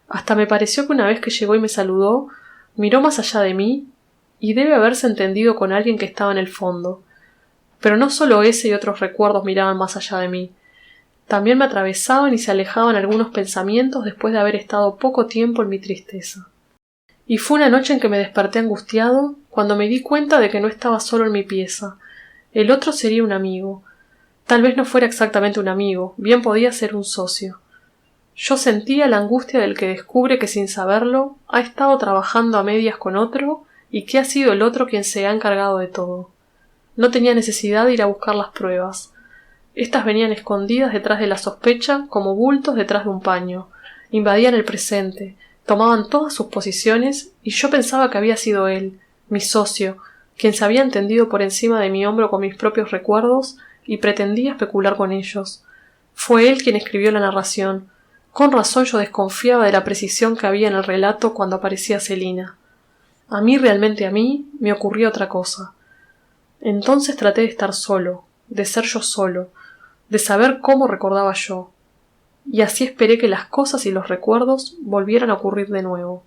Hasta me pareció que una vez que llegó y me saludó, miró más allá de mí y debe haberse entendido con alguien que estaba en el fondo. Pero no solo ese y otros recuerdos miraban más allá de mí. También me atravesaban y se alejaban algunos pensamientos después de haber estado poco tiempo en mi tristeza. Y fue una noche en que me desperté angustiado cuando me di cuenta de que no estaba solo en mi pieza. El otro sería un amigo. Tal vez no fuera exactamente un amigo, bien podía ser un socio. Yo sentía la angustia del que descubre que sin saberlo ha estado trabajando a medias con otro y que ha sido el otro quien se ha encargado de todo. No tenía necesidad de ir a buscar las pruebas. Estas venían escondidas detrás de la sospecha como bultos detrás de un paño. Invadían el presente, tomaban todas sus posiciones y yo pensaba que había sido él, mi socio, quien se había entendido por encima de mi hombro con mis propios recuerdos y pretendía especular con ellos. Fue él quien escribió la narración. Con razón yo desconfiaba de la precisión que había en el relato cuando aparecía Celina. Realmente a mí, me ocurrió otra cosa. Entonces traté de estar solo, de ser yo solo, de saber cómo recordaba yo. Y así esperé que las cosas y los recuerdos volvieran a ocurrir de nuevo.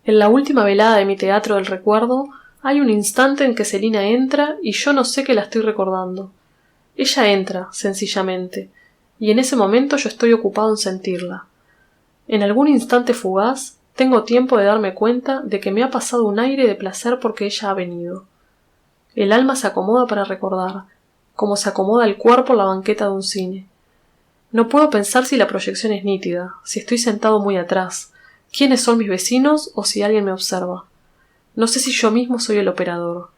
En la última velada de mi teatro del recuerdo hay un instante en que Celina entra y yo no sé que la estoy recordando. Ella entra, sencillamente, y en ese momento yo estoy ocupado en sentirla. En algún instante fugaz, tengo tiempo de darme cuenta de que me ha pasado un aire de placer porque ella ha venido. El alma se acomoda para recordar, como se acomoda el cuerpo en la banqueta de un cine. No puedo pensar si la proyección es nítida, si estoy sentado muy atrás, quiénes son mis vecinos o si alguien me observa. No sé si yo mismo soy el operador.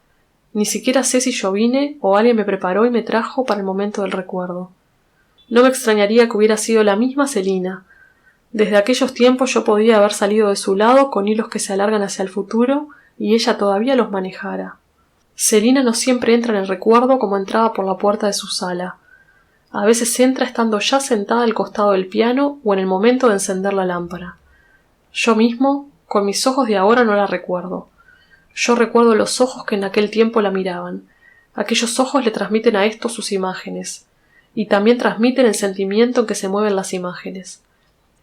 Ni siquiera sé si yo vine o alguien me preparó y me trajo para el momento del recuerdo. No me extrañaría que hubiera sido la misma Celina. Desde aquellos tiempos yo podía haber salido de su lado con hilos que se alargan hacia el futuro y ella todavía los manejara. Celina no siempre entra en el recuerdo como entraba por la puerta de su sala. A veces entra estando ya sentada al costado del piano o en el momento de encender la lámpara. Yo mismo, con mis ojos de ahora, no la recuerdo. Yo recuerdo los ojos que en aquel tiempo la miraban. Aquellos ojos le transmiten a esto sus imágenes, y también transmiten el sentimiento en que se mueven las imágenes.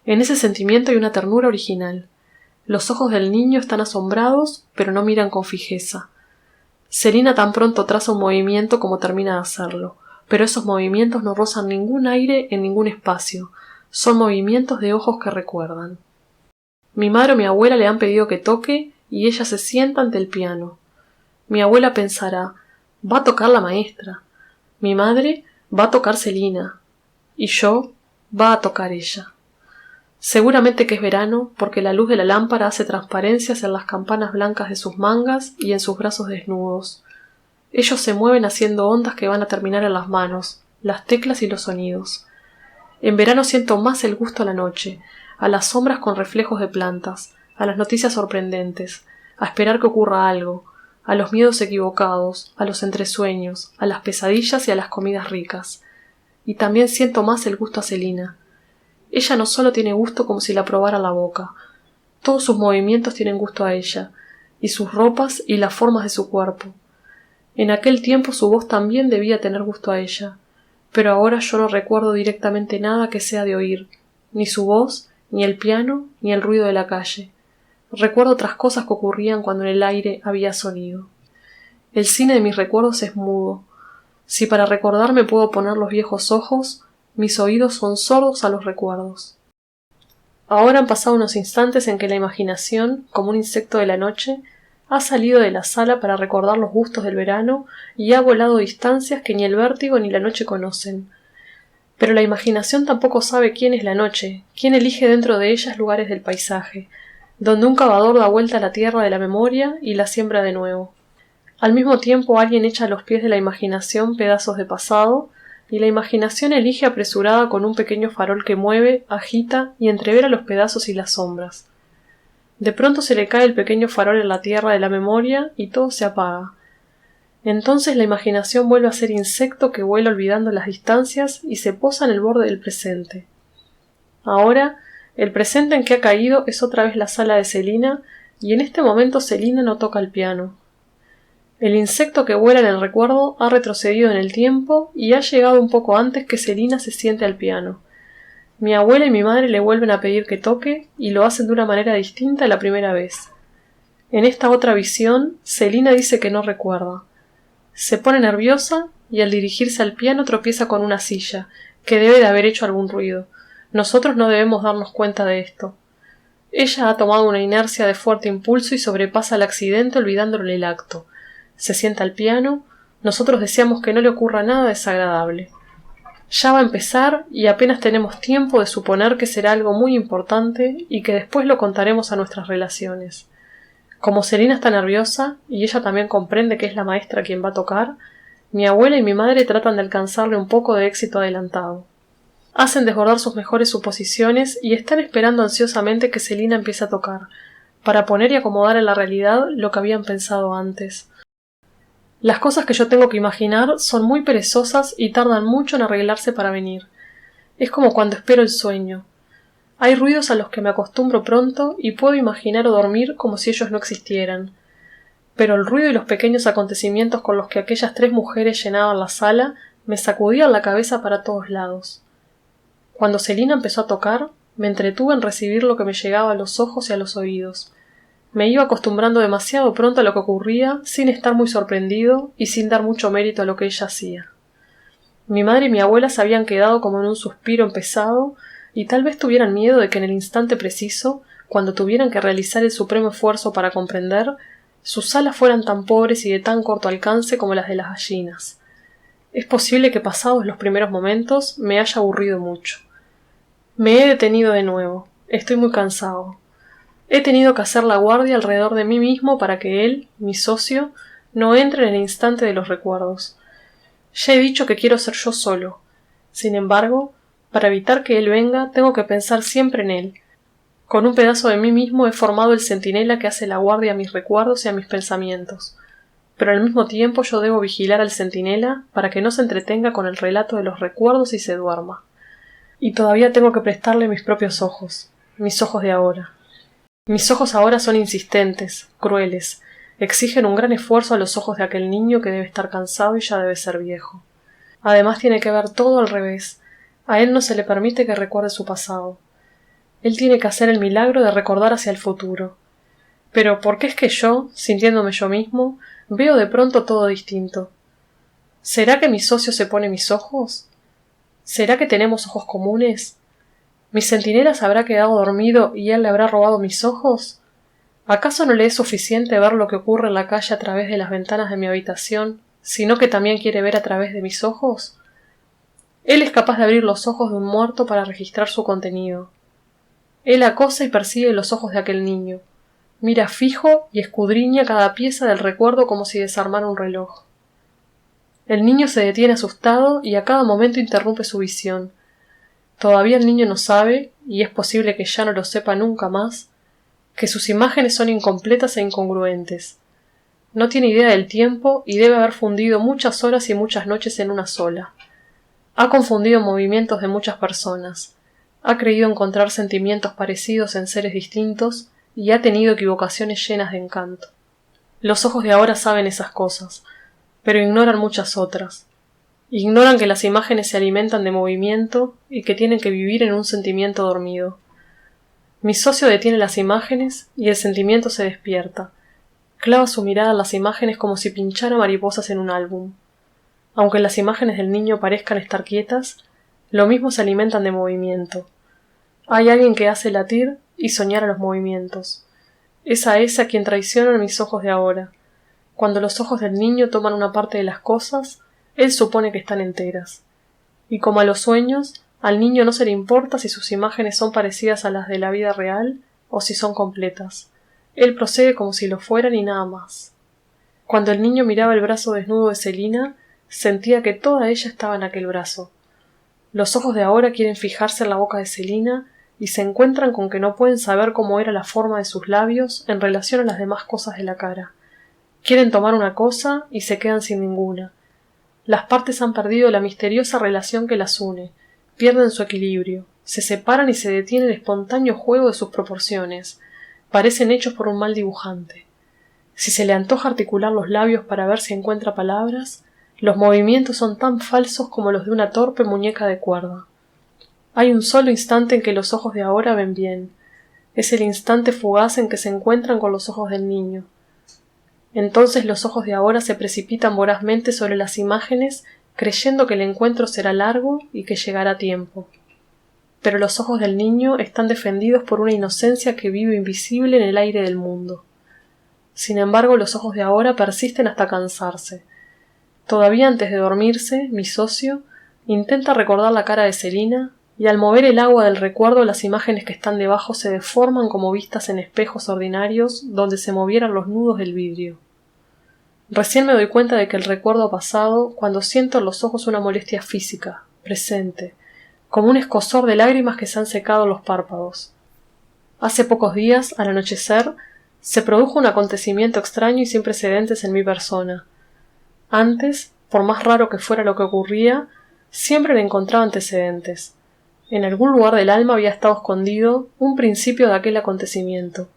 En ese sentimiento hay una ternura original. Los ojos del niño están asombrados, pero no miran con fijeza. Celina tan pronto traza un movimiento como termina de hacerlo, pero esos movimientos no rozan ningún aire en ningún espacio. Son movimientos de ojos que recuerdan. Mi madre o mi abuela le han pedido que toque y ella se sienta ante el piano. Mi abuela pensará, va a tocar la maestra. Mi madre va a tocar Celina. Y yo, va a tocar ella. Seguramente que es verano, porque la luz de la lámpara hace transparencias en las campanas blancas de sus mangas y en sus brazos desnudos. Ellos se mueven haciendo ondas que van a terminar en las manos, las teclas y los sonidos. En verano siento más el gusto a la noche, a las sombras con reflejos de plantas, a las noticias sorprendentes, a esperar que ocurra algo, a los miedos equivocados, a los entresueños, a las pesadillas y a las comidas ricas. Y también siento más el gusto a Celina. Ella no solo tiene gusto como si la probara la boca, todos sus movimientos tienen gusto a ella, y sus ropas y las formas de su cuerpo. En aquel tiempo su voz también debía tener gusto a ella, pero ahora yo no recuerdo directamente nada que sea de oír, ni su voz, ni el piano, ni el ruido de la calle. Recuerdo otras cosas que ocurrían cuando en el aire había sonido. El cine de mis recuerdos es mudo. Si para recordarme puedo poner los viejos ojos, mis oídos son sordos a los recuerdos. Ahora han pasado unos instantes en que la imaginación, como un insecto de la noche, ha salido de la sala para recordar los gustos del verano y ha volado distancias que ni el vértigo ni la noche conocen. Pero la imaginación tampoco sabe quién es la noche, quién elige dentro de ellas lugares del paisaje, donde un cavador da vuelta a la tierra de la memoria y la siembra de nuevo. Al mismo tiempo alguien echa a los pies de la imaginación pedazos de pasado, y la imaginación elige apresurada con un pequeño farol que mueve, agita y entrevera los pedazos y las sombras. De pronto se le cae el pequeño farol en la tierra de la memoria y todo se apaga. Entonces la imaginación vuelve a ser insecto que vuela olvidando las distancias y se posa en el borde del presente. Ahora, el presente en que ha caído es otra vez la sala de Celina, y en este momento Celina no toca el piano. El insecto que vuela en el recuerdo ha retrocedido en el tiempo y ha llegado un poco antes que Celina se siente al piano. Mi abuela y mi madre le vuelven a pedir que toque y lo hacen de una manera distinta a la primera vez. En esta otra visión, Celina dice que no recuerda. Se pone nerviosa y al dirigirse al piano tropieza con una silla, que debe de haber hecho algún ruido. Nosotros no debemos darnos cuenta de esto. Ella ha tomado una inercia de fuerte impulso y sobrepasa el accidente olvidándole el acto. Se sienta al piano, nosotros deseamos que no le ocurra nada desagradable. Ya va a empezar y apenas tenemos tiempo de suponer que será algo muy importante y que después lo contaremos a nuestras relaciones. Como Celina está nerviosa y ella también comprende que es la maestra quien va a tocar, mi abuela y mi madre tratan de alcanzarle un poco de éxito adelantado. Hacen desbordar sus mejores suposiciones y están esperando ansiosamente que Celina empiece a tocar, para poner y acomodar en la realidad lo que habían pensado antes. Las cosas que yo tengo que imaginar son muy perezosas y tardan mucho en arreglarse para venir. Es como cuando espero el sueño. Hay ruidos a los que me acostumbro pronto y puedo imaginar o dormir como si ellos no existieran. Pero el ruido y los pequeños acontecimientos con los que aquellas 3 mujeres llenaban la sala me sacudían la cabeza para todos lados. Cuando Celina empezó a tocar, me entretuve en recibir lo que me llegaba a los ojos y a los oídos. Me iba acostumbrando demasiado pronto a lo que ocurría, sin estar muy sorprendido y sin dar mucho mérito a lo que ella hacía. Mi madre y mi abuela se habían quedado como en un suspiro empezado, y tal vez tuvieran miedo de que en el instante preciso, cuando tuvieran que realizar el supremo esfuerzo para comprender, sus alas fueran tan pobres y de tan corto alcance como las de las gallinas. Es posible que pasados los primeros momentos me haya aburrido mucho. Me he detenido de nuevo. Estoy muy cansado. He tenido que hacer la guardia alrededor de mí mismo para que él, mi socio, no entre en el instante de los recuerdos. Ya he dicho que quiero ser yo solo. Sin embargo, para evitar que él venga, tengo que pensar siempre en él. Con un pedazo de mí mismo he formado el centinela que hace la guardia a mis recuerdos y a mis pensamientos. Pero al mismo tiempo yo debo vigilar al centinela para que no se entretenga con el relato de los recuerdos y se duerma. Y todavía tengo que prestarle mis propios ojos, mis ojos de ahora. Mis ojos ahora son insistentes, crueles, exigen un gran esfuerzo a los ojos de aquel niño que debe estar cansado y ya debe ser viejo. Además tiene que ver todo al revés. A él no se le permite que recuerde su pasado. Él tiene que hacer el milagro de recordar hacia el futuro. Pero ¿por qué es que yo, sintiéndome yo mismo, veo de pronto todo distinto? ¿Será que mi socio se pone mis ojos? ¿Será que tenemos ojos comunes? ¿Mi centinela se habrá quedado dormido y él le habrá robado mis ojos? ¿Acaso no le es suficiente ver lo que ocurre en la calle a través de las ventanas de mi habitación, sino que también quiere ver a través de mis ojos? Él es capaz de abrir los ojos de un muerto para registrar su contenido. Él acosa y persigue los ojos de aquel niño. Mira fijo y escudriña cada pieza del recuerdo como si desarmara un reloj. El niño se detiene asustado y a cada momento interrumpe su visión. Todavía el niño no sabe, y es posible que ya no lo sepa nunca más, que sus imágenes son incompletas e incongruentes. No tiene idea del tiempo y debe haber fundido muchas horas y muchas noches en una sola. Ha confundido movimientos de muchas personas. Ha creído encontrar sentimientos parecidos en seres distintos y ha tenido equivocaciones llenas de encanto. Los ojos de ahora saben esas cosas, pero ignoran muchas otras. Ignoran que las imágenes se alimentan de movimiento y que tienen que vivir en un sentimiento dormido. Mi socio detiene las imágenes y el sentimiento se despierta. Clava su mirada en las imágenes como si pinchara mariposas en un álbum. Aunque las imágenes del niño parezcan estar quietas, lo mismo se alimentan de movimiento. Hay alguien que hace latir y soñar a los movimientos. Es a ese a quien traicionan mis ojos de ahora. Cuando los ojos del niño toman una parte de las cosas, él supone que están enteras. Y como a los sueños, al niño no se le importa si sus imágenes son parecidas a las de la vida real o si son completas. Él procede como si lo fueran y nada más. Cuando el niño miraba el brazo desnudo de Celina, sentía que toda ella estaba en aquel brazo. Los ojos de ahora quieren fijarse en la boca de Celina y se encuentran con que no pueden saber cómo era la forma de sus labios en relación a las demás cosas de la cara. Quieren tomar una cosa y se quedan sin ninguna. Las partes han perdido la misteriosa relación que las une, pierden su equilibrio, se separan y se detiene el espontáneo juego de sus proporciones, parecen hechos por un mal dibujante. Si se le antoja articular los labios para ver si encuentra palabras, los movimientos son tan falsos como los de una torpe muñeca de cuerda. Hay un solo instante en que los ojos de ahora ven bien. Es el instante fugaz en que se encuentran con los ojos del niño. Entonces los ojos de ahora se precipitan vorazmente sobre las imágenes, creyendo que el encuentro será largo y que llegará a tiempo. Pero los ojos del niño están defendidos por una inocencia que vive invisible en el aire del mundo. Sin embargo, los ojos de ahora persisten hasta cansarse. Todavía antes de dormirse, mi socio intenta recordar la cara de Celina, y al mover el agua del recuerdo las imágenes que están debajo se deforman como vistas en espejos ordinarios donde se movieran los nudos del vidrio. Recién me doy cuenta de que el recuerdo ha pasado cuando siento en los ojos una molestia física, presente, como un escozor de lágrimas que se han secado en los párpados. Hace pocos días, al anochecer, se produjo un acontecimiento extraño y sin precedentes en mi persona. Antes, por más raro que fuera lo que ocurría, siempre le encontraba antecedentes. En algún lugar del alma había estado escondido un principio de aquel acontecimiento.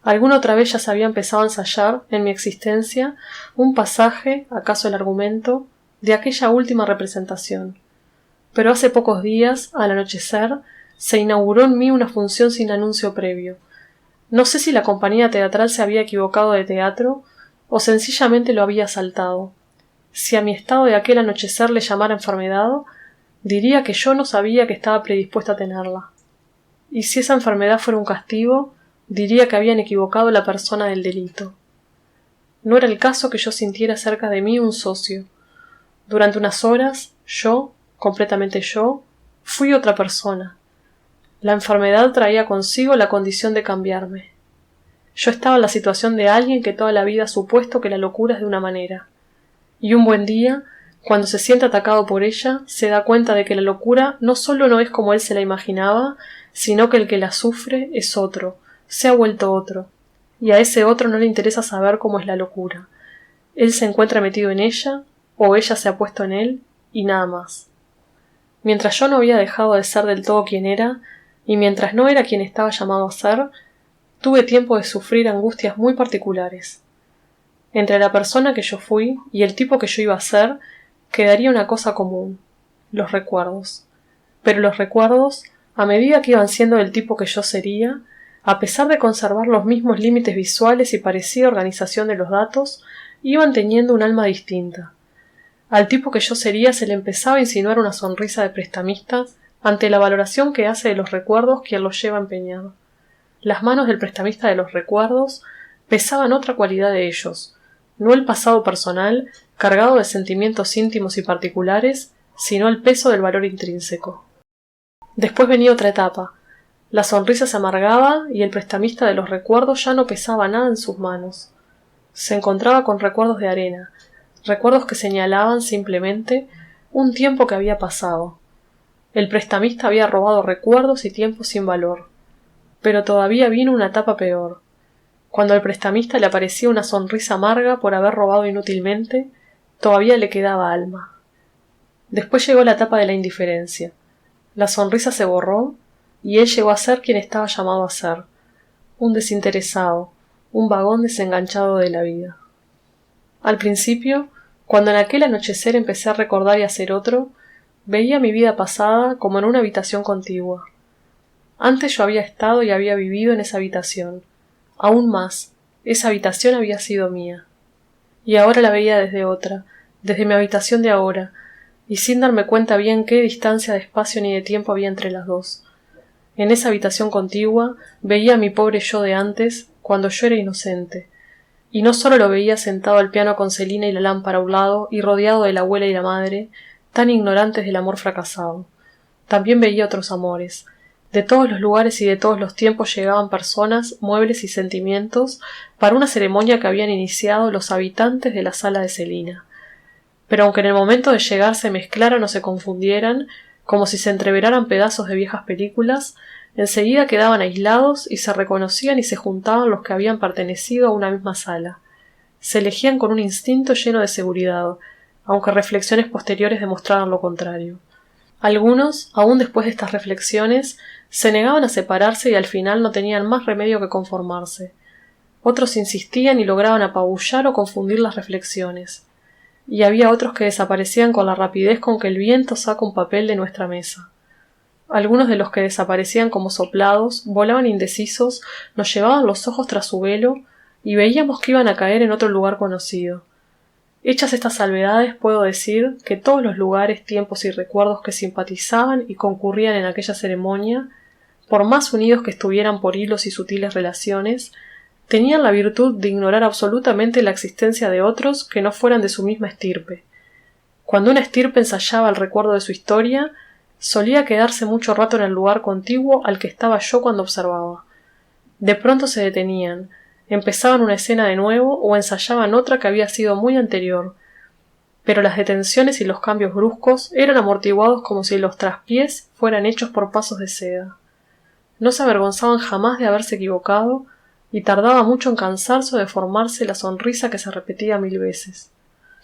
Alguna otra vez ya se había empezado a ensayar, en mi existencia, un pasaje, acaso el argumento, de aquella última representación. Pero hace pocos días, al anochecer, se inauguró en mí una función sin anuncio previo. No sé si la compañía teatral se había equivocado de teatro, o sencillamente lo había saltado. Si a mi estado de aquel anochecer le llamara enfermedad, diría que yo no sabía que estaba predispuesta a tenerla. Y si esa enfermedad fuera un castigo, diría que habían equivocado la persona del delito. No era el caso que yo sintiera cerca de mí un socio. Durante unas horas, yo, completamente yo, fui otra persona. La enfermedad traía consigo la condición de cambiarme. Yo estaba en la situación de alguien que toda la vida ha supuesto que la locura es de una manera. Y un buen día, cuando se siente atacado por ella, se da cuenta de que la locura no solo no es como él se la imaginaba, sino que el que la sufre es otro, se ha vuelto otro, y a ese otro no le interesa saber cómo es la locura. Él se encuentra metido en ella, o ella se ha puesto en él, y nada más. Mientras yo no había dejado de ser del todo quien era, y mientras no era quien estaba llamado a ser, tuve tiempo de sufrir angustias muy particulares. Entre la persona que yo fui y el tipo que yo iba a ser, quedaría una cosa común: los recuerdos. Pero los recuerdos, a medida que iban siendo del tipo que yo sería, a pesar de conservar los mismos límites visuales y parecida organización de los datos, iban teniendo un alma distinta. Al tipo que yo sería se le empezaba a insinuar una sonrisa de prestamista ante la valoración que hace de los recuerdos quien los lleva empeñado. Las manos del prestamista de los recuerdos pesaban otra cualidad de ellos, no el pasado personal, cargado de sentimientos íntimos y particulares, sino el peso del valor intrínseco. Después venía otra etapa. La sonrisa se amargaba y el prestamista de los recuerdos ya no pesaba nada en sus manos. Se encontraba con recuerdos de arena, recuerdos que señalaban simplemente un tiempo que había pasado. El prestamista había robado recuerdos y tiempos sin valor. Pero todavía vino una etapa peor. Cuando al prestamista le aparecía una sonrisa amarga por haber robado inútilmente, todavía le quedaba alma. Después llegó la etapa de la indiferencia. La sonrisa se borró y él llegó a ser quien estaba llamado a ser: un desinteresado, un vagón desenganchado de la vida. Al principio, cuando en aquel anochecer empecé a recordar y a ser otro, veía mi vida pasada como en una habitación contigua. Antes yo había estado y había vivido en esa habitación. Aún más, esa habitación había sido mía. Y ahora la veía desde otra, desde mi habitación de ahora, y sin darme cuenta bien qué distancia de espacio ni de tiempo había entre las dos. En esa habitación contigua veía a mi pobre yo de antes, cuando yo era inocente. Y no solo lo veía sentado al piano con Celina y la lámpara a un lado y rodeado de la abuela y la madre, tan ignorantes del amor fracasado. También veía otros amores. De todos los lugares y de todos los tiempos llegaban personas, muebles y sentimientos para una ceremonia que habían iniciado los habitantes de la sala de Celina. Pero aunque en el momento de llegar se mezclaran o se confundieran, como si se entreveraran pedazos de viejas películas, enseguida quedaban aislados y se reconocían y se juntaban los que habían pertenecido a una misma sala. Se elegían con un instinto lleno de seguridad, aunque reflexiones posteriores demostraran lo contrario. Algunos, aún después de estas reflexiones, se negaban a separarse y al final no tenían más remedio que conformarse. Otros insistían y lograban apabullar o confundir las reflexiones. Y había otros que desaparecían con la rapidez con que el viento saca un papel de nuestra mesa. Algunos de los que desaparecían como soplados, volaban indecisos, nos llevaban los ojos tras su velo y veíamos que iban a caer en otro lugar conocido. Hechas estas salvedades, puedo decir que todos los lugares, tiempos y recuerdos que simpatizaban y concurrían en aquella ceremonia, por más unidos que estuvieran por hilos y sutiles relaciones, tenían la virtud de ignorar absolutamente la existencia de otros que no fueran de su misma estirpe. Cuando una estirpe ensayaba el recuerdo de su historia, solía quedarse mucho rato en el lugar contiguo al que estaba yo cuando observaba. De pronto se detenían, empezaban una escena de nuevo o ensayaban otra que había sido muy anterior, pero las detenciones y los cambios bruscos eran amortiguados como si los traspiés fueran hechos por pasos de seda. No se avergonzaban jamás de haberse equivocado y tardaba mucho en cansarse o de formarse la sonrisa que se repetía 1000 veces.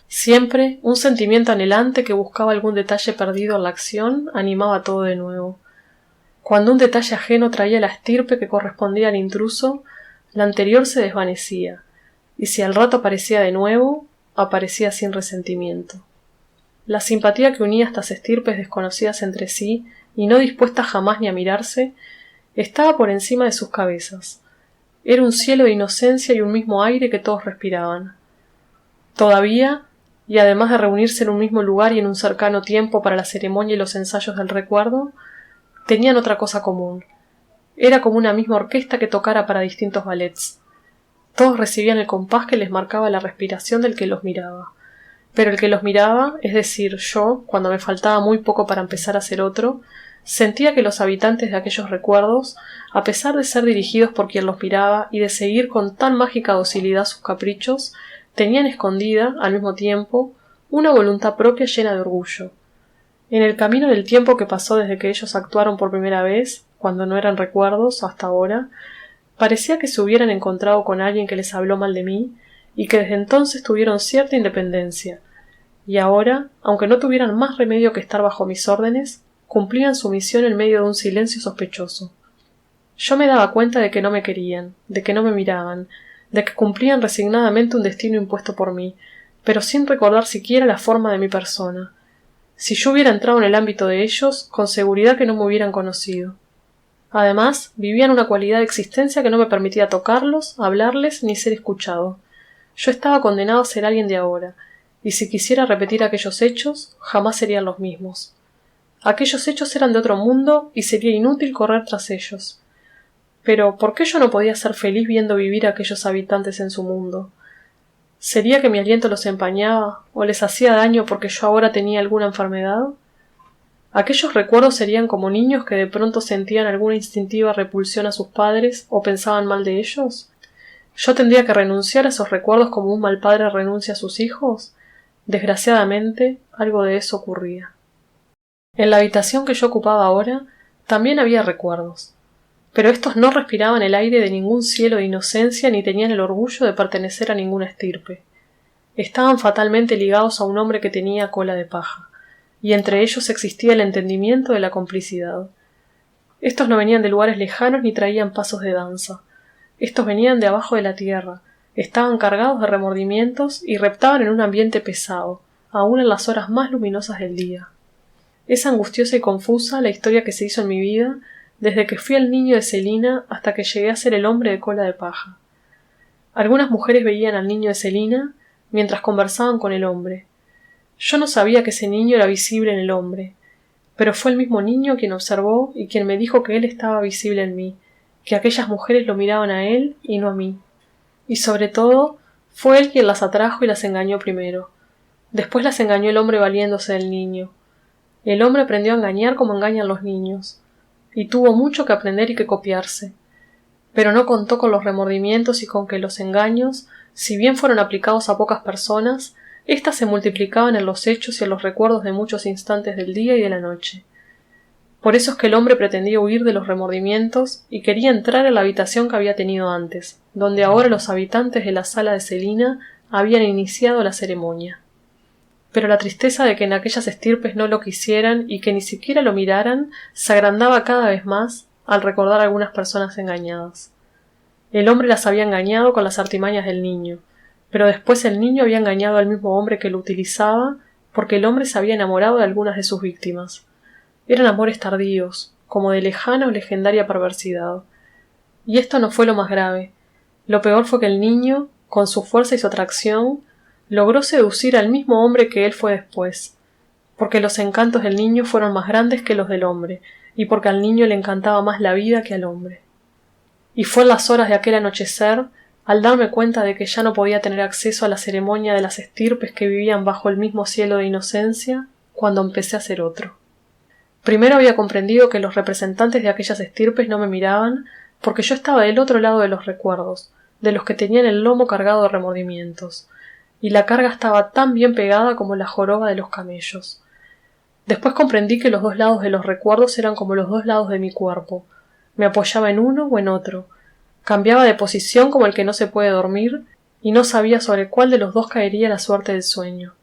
Siempre un sentimiento anhelante que buscaba algún detalle perdido en la acción animaba todo de nuevo. Cuando un detalle ajeno traía la estirpe que correspondía al intruso, la anterior se desvanecía, y si al rato aparecía de nuevo, aparecía sin resentimiento. La simpatía que unía estas estirpes desconocidas entre sí y no dispuestas jamás ni a mirarse, estaba por encima de sus cabezas. Era un cielo de inocencia y un mismo aire que todos respiraban. Todavía, y además de reunirse en un mismo lugar y en un cercano tiempo para la ceremonia y los ensayos del recuerdo, tenían otra cosa común. Era como una misma orquesta que tocara para distintos ballets. Todos recibían el compás que les marcaba la respiración del que los miraba. Pero el que los miraba, es decir, yo, cuando me faltaba muy poco para empezar a ser otro, sentía que los habitantes de aquellos recuerdos, a pesar de ser dirigidos por quien los miraba y de seguir con tan mágica docilidad sus caprichos, tenían escondida, al mismo tiempo, una voluntad propia llena de orgullo. En el camino del tiempo que pasó desde que ellos actuaron por primera vez, cuando no eran recuerdos, hasta ahora, parecía que se hubieran encontrado con alguien que les habló mal de mí, y que desde entonces tuvieron cierta independencia, y ahora, aunque no tuvieran más remedio que estar bajo mis órdenes, cumplían su misión en medio de un silencio sospechoso. Yo me daba cuenta de que no me querían, de que no me miraban, de que cumplían resignadamente un destino impuesto por mí, pero sin recordar siquiera la forma de mi persona. Si yo hubiera entrado en el ámbito de ellos, con seguridad que no me hubieran conocido. Además, vivían una cualidad de existencia que no me permitía tocarlos, hablarles ni ser escuchado. Yo estaba condenado a ser alguien de ahora, y si quisiera repetir aquellos hechos, jamás serían los mismos. Aquellos hechos eran de otro mundo y sería inútil correr tras ellos. Pero, ¿por qué yo no podía ser feliz viendo vivir a aquellos habitantes en su mundo? ¿Sería que mi aliento los empañaba o les hacía daño porque yo ahora tenía alguna enfermedad? Aquellos recuerdos serían como niños que de pronto sentían alguna instintiva repulsión a sus padres o pensaban mal de ellos. ¿Yo tendría que renunciar a esos recuerdos como un mal padre renuncia a sus hijos? Desgraciadamente, algo de eso ocurría. En la habitación que yo ocupaba ahora, también había recuerdos, pero estos no respiraban el aire de ningún cielo de inocencia ni tenían el orgullo de pertenecer a ninguna estirpe. Estaban fatalmente ligados a un hombre que tenía cola de paja, y entre ellos existía el entendimiento de la complicidad. Estos no venían de lugares lejanos ni traían pasos de danza. Estos venían de abajo de la tierra, estaban cargados de remordimientos y reptaban en un ambiente pesado, aun en las horas más luminosas del día. Es angustiosa y confusa la historia que se hizo en mi vida desde que fui el niño de Celina hasta que llegué a ser el hombre de cola de paja. Algunas mujeres veían al niño de Celina mientras conversaban con el hombre. Yo no sabía que ese niño era visible en el hombre, pero fue el mismo niño quien observó y quien me dijo que él estaba visible en mí, que aquellas mujeres lo miraban a él y no a mí. Y sobre todo, fue él quien las atrajo y las engañó primero. Después las engañó el hombre valiéndose del niño. El hombre aprendió a engañar como engañan los niños, y tuvo mucho que aprender y que copiarse. Pero no contó con los remordimientos y con que los engaños, si bien fueron aplicados a pocas personas, éstas se multiplicaban en los hechos y en los recuerdos de muchos instantes del día y de la noche. Por eso es que el hombre pretendía huir de los remordimientos y quería entrar en la habitación que había tenido antes, donde ahora los habitantes de la sala de Celina habían iniciado la ceremonia. Pero la tristeza de que en aquellas estirpes no lo quisieran y que ni siquiera lo miraran se agrandaba cada vez más al recordar a algunas personas engañadas. El hombre las había engañado con las artimañas del niño, pero después el niño había engañado al mismo hombre que lo utilizaba porque el hombre se había enamorado de algunas de sus víctimas. Eran amores tardíos, como de lejana o legendaria perversidad. Y esto no fue lo más grave. Lo peor fue que el niño, con su fuerza y su atracción, logró seducir al mismo hombre que él fue después, porque los encantos del niño fueron más grandes que los del hombre, y porque al niño le encantaba más la vida que al hombre. Y fue en las horas de aquel anochecer, al darme cuenta de que ya no podía tener acceso a la ceremonia de las estirpes que vivían bajo el mismo cielo de inocencia, cuando empecé a ser otro. Primero había comprendido que los representantes de aquellas estirpes no me miraban porque yo estaba del otro lado de los recuerdos, de los que tenían el lomo cargado de remordimientos, y la carga estaba tan bien pegada como la joroba de los camellos. Después comprendí que los dos lados de los recuerdos eran como los dos lados de mi cuerpo. Me apoyaba en uno o en otro. Cambiaba de posición como el que no se puede dormir, y no sabía sobre cuál de los dos caería la suerte del sueño.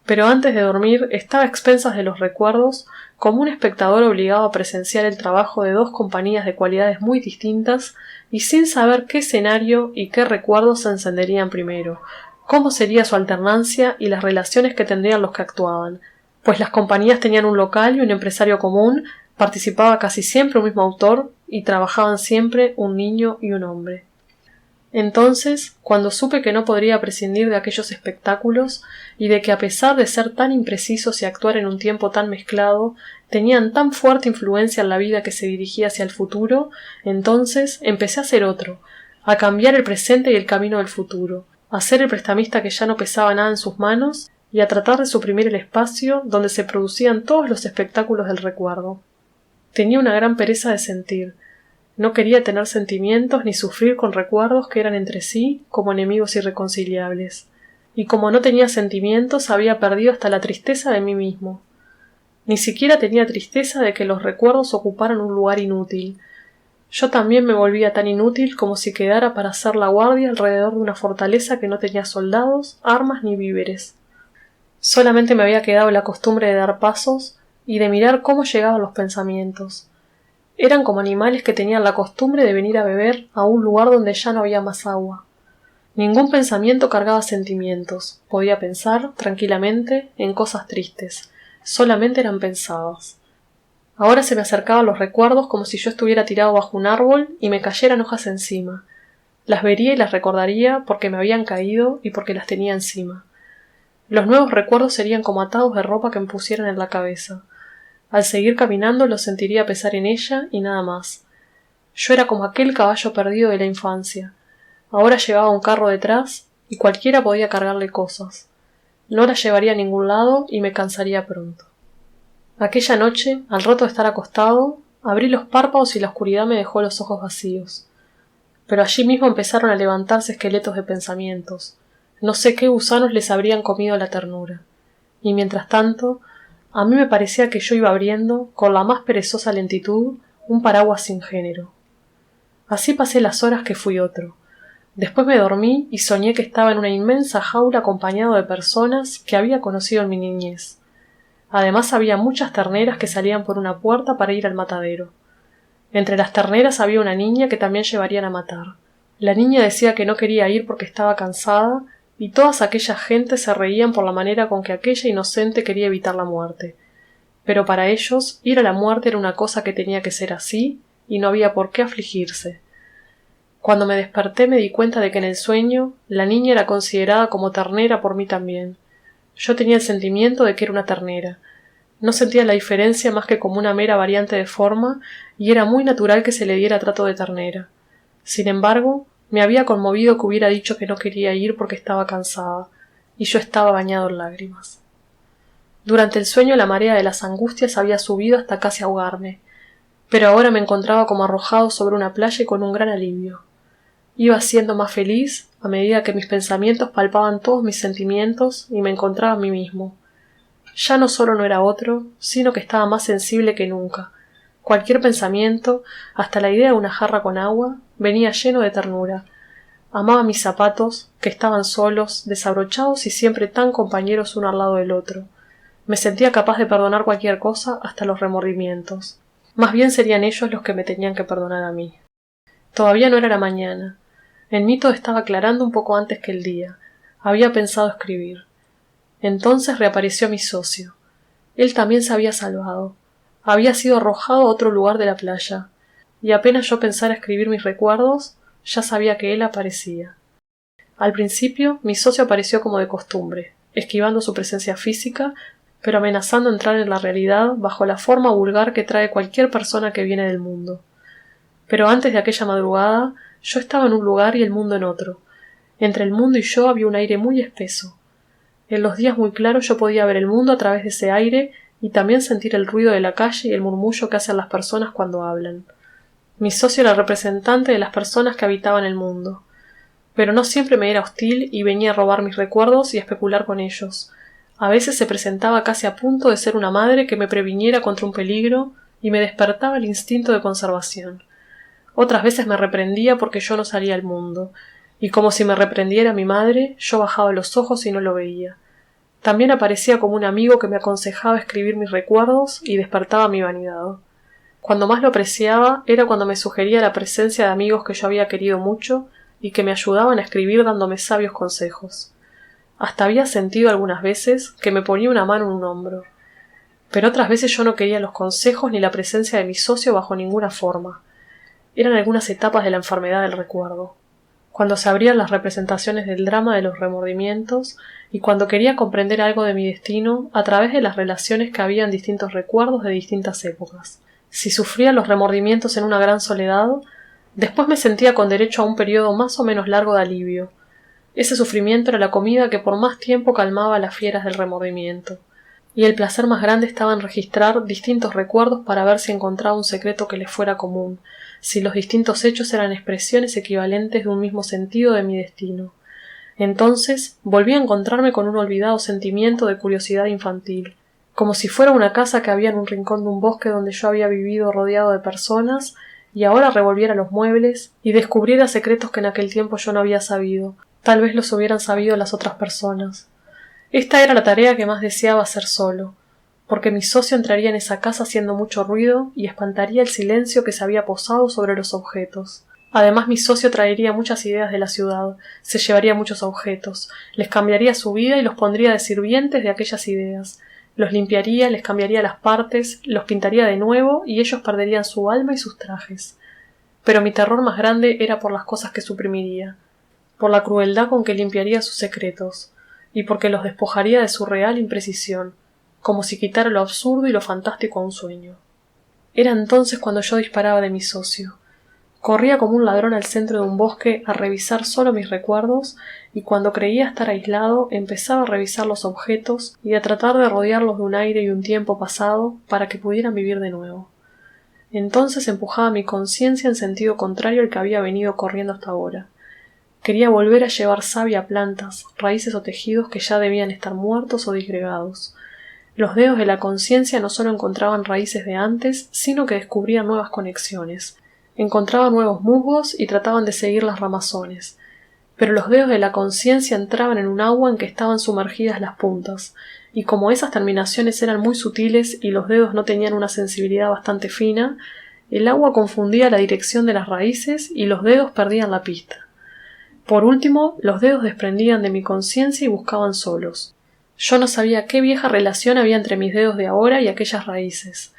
Pero antes de dormir estaba a expensas de los recuerdos, como un espectador obligado a presenciar el trabajo de dos compañías de cualidades muy distintas, y sin saber qué escenario y qué recuerdos se encenderían primero, cómo sería su alternancia y las relaciones que tendrían los que actuaban, pues las compañías tenían un local y un empresario común, participaba casi siempre un mismo autor y trabajaban siempre un niño y un hombre. Entonces, cuando supe que no podría prescindir de aquellos espectáculos y de que a pesar de ser tan imprecisos y actuar en un tiempo tan mezclado, tenían tan fuerte influencia en la vida que se dirigía hacia el futuro, entonces empecé a ser otro, a cambiar el presente y el camino del futuro, a ser el prestamista que ya no pesaba nada en sus manos y a tratar de suprimir el espacio donde se producían todos los espectáculos del recuerdo. Tenía una gran pereza de sentir. No quería tener sentimientos ni sufrir con recuerdos que eran entre sí como enemigos irreconciliables. Y como no tenía sentimientos, había perdido hasta la tristeza de mí mismo. Ni siquiera tenía tristeza de que los recuerdos ocuparan un lugar inútil. Yo también me volvía tan inútil como si quedara para hacer la guardia alrededor de una fortaleza que no tenía soldados, armas ni víveres. Solamente me había quedado la costumbre de dar pasos y de mirar cómo llegaban los pensamientos. Eran como animales que tenían la costumbre de venir a beber a un lugar donde ya no había más agua. Ningún pensamiento cargaba sentimientos. Podía pensar, tranquilamente, en cosas tristes. Solamente eran pensadas. Ahora se me acercaban los recuerdos como si yo estuviera tirado bajo un árbol y me cayeran hojas encima. Las vería y las recordaría porque me habían caído y porque las tenía encima. Los nuevos recuerdos serían como atados de ropa que me pusieran en la cabeza. Al seguir caminando lo sentiría pesar en ella y nada más. Yo era como aquel caballo perdido de la infancia. Ahora llevaba un carro detrás y cualquiera podía cargarle cosas. No la llevaría a ningún lado y me cansaría pronto. Aquella noche, al rato de estar acostado, abrí los párpados y la oscuridad me dejó los ojos vacíos. Pero allí mismo empezaron a levantarse esqueletos de pensamientos. No sé qué gusanos les habrían comido la ternura. Y mientras tanto, a mí me parecía que yo iba abriendo, con la más perezosa lentitud, un paraguas sin género. Así pasé las horas que fui otro. Después me dormí y soñé que estaba en una inmensa jaula acompañado de personas que había conocido en mi niñez. Además había muchas terneras que salían por una puerta para ir al matadero. Entre las terneras había una niña que también llevarían a matar. La niña decía que no quería ir porque estaba cansada, y todas aquellas gentes se reían por la manera con que aquella inocente quería evitar la muerte. Pero para ellos ir a la muerte era una cosa que tenía que ser así, y no había por qué afligirse. Cuando me desperté me di cuenta de que en el sueño la niña era considerada como ternera por mí también. Yo tenía el sentimiento de que era una ternera. No sentía la diferencia más que como una mera variante de forma, y era muy natural que se le diera trato de ternera. Sin embargo, me había conmovido que hubiera dicho que no quería ir porque estaba cansada, y yo estaba bañado en lágrimas. Durante el sueño la marea de las angustias había subido hasta casi ahogarme, pero ahora me encontraba como arrojado sobre una playa y con un gran alivio. Iba siendo más feliz a medida que mis pensamientos palpaban todos mis sentimientos y me encontraba a mí mismo. Ya no solo no era otro, sino que estaba más sensible que nunca. Cualquier pensamiento, hasta la idea de una jarra con agua, venía lleno de ternura. Amaba mis zapatos, que estaban solos, desabrochados y siempre tan compañeros uno al lado del otro. Me sentía capaz de perdonar cualquier cosa, hasta los remordimientos. Más bien serían ellos los que me tenían que perdonar a mí. Todavía no era la mañana. En mí todo estaba aclarando un poco antes que el día. Había pensado escribir. Entonces reapareció mi socio. Él también se había salvado. Había sido arrojado a otro lugar de la playa, y apenas yo pensara escribir mis recuerdos, ya sabía que él aparecía. Al principio, mi socio apareció como de costumbre, esquivando su presencia física, pero amenazando entrar en la realidad bajo la forma vulgar que trae cualquier persona que viene del mundo. Pero antes de aquella madrugada, yo estaba en un lugar y el mundo en otro. Entre el mundo y yo había un aire muy espeso. En los días muy claros yo podía ver el mundo a través de ese aire y también sentir el ruido de la calle y el murmullo que hacen las personas cuando hablan. Mi socio era el representante de las personas que habitaban el mundo. Pero no siempre me era hostil y venía a robar mis recuerdos y a especular con ellos. A veces se presentaba casi a punto de ser una madre que me previniera contra un peligro y me despertaba el instinto de conservación. Otras veces me reprendía porque yo no salía al mundo, y como si me reprendiera mi madre, yo bajaba los ojos y no lo veía. También aparecía como un amigo que me aconsejaba escribir mis recuerdos y despertaba mi vanidad. Cuando más lo apreciaba era cuando me sugería la presencia de amigos que yo había querido mucho y que me ayudaban a escribir dándome sabios consejos. Hasta había sentido algunas veces que me ponía una mano en un hombro. Pero otras veces yo no quería los consejos ni la presencia de mi socio bajo ninguna forma. Eran algunas etapas de la enfermedad del recuerdo. cuando se abrían las representaciones del drama de los remordimientos y cuando quería comprender algo de mi destino a través de las relaciones que había en distintos recuerdos de distintas épocas. Si sufría los remordimientos en una gran soledad, después me sentía con derecho a un periodo más o menos largo de alivio. Ese sufrimiento era la comida que por más tiempo calmaba las fieras del remordimiento, y el placer más grande estaba en registrar distintos recuerdos para ver si encontraba un secreto que les fuera común, si los distintos hechos eran expresiones equivalentes de un mismo sentido de mi destino. Entonces volví a encontrarme con un olvidado sentimiento de curiosidad infantil, como si fuera una casa que había en un rincón de un bosque donde yo había vivido rodeado de personas, y ahora revolviera los muebles y descubriera secretos que en aquel tiempo yo no había sabido. Tal vez los hubieran sabido las otras personas. Esta era la tarea que más deseaba hacer solo, porque mi socio entraría en esa casa haciendo mucho ruido y espantaría el silencio que se había posado sobre los objetos. Además, mi socio traería muchas ideas de la ciudad, se llevaría muchos objetos, les cambiaría su vida y los pondría de sirvientes de aquellas ideas. Los limpiaría, les cambiaría las partes, los pintaría de nuevo y ellos perderían su alma y sus trajes. Pero mi terror más grande era por las cosas que suprimiría, por la crueldad con que limpiaría sus secretos, y porque los despojaría de su real imprecisión, como si quitara lo absurdo y lo fantástico a un sueño. Era entonces cuando yo disparaba de mi socio. Corría como un ladrón al centro de un bosque a revisar solo mis recuerdos, y cuando creía estar aislado empezaba a revisar los objetos y a tratar de rodearlos de un aire y un tiempo pasado para que pudieran vivir de nuevo. Entonces empujaba mi conciencia en sentido contrario al que había venido corriendo hasta ahora. Quería volver a llevar savia a plantas, raíces o tejidos que ya debían estar muertos o disgregados. Los dedos de la conciencia no solo encontraban raíces de antes, sino que descubrían nuevas conexiones. Encontraban nuevos musgos y trataban de seguir las ramazones. Pero los dedos de la conciencia entraban en un agua en que estaban sumergidas las puntas, y como esas terminaciones eran muy sutiles y los dedos no tenían una sensibilidad bastante fina, el agua confundía la dirección de las raíces y los dedos perdían la pista. Por último, los dedos desprendían de mi conciencia y buscaban solos. Yo no sabía qué vieja relación había entre mis dedos de ahora y aquellas raíces.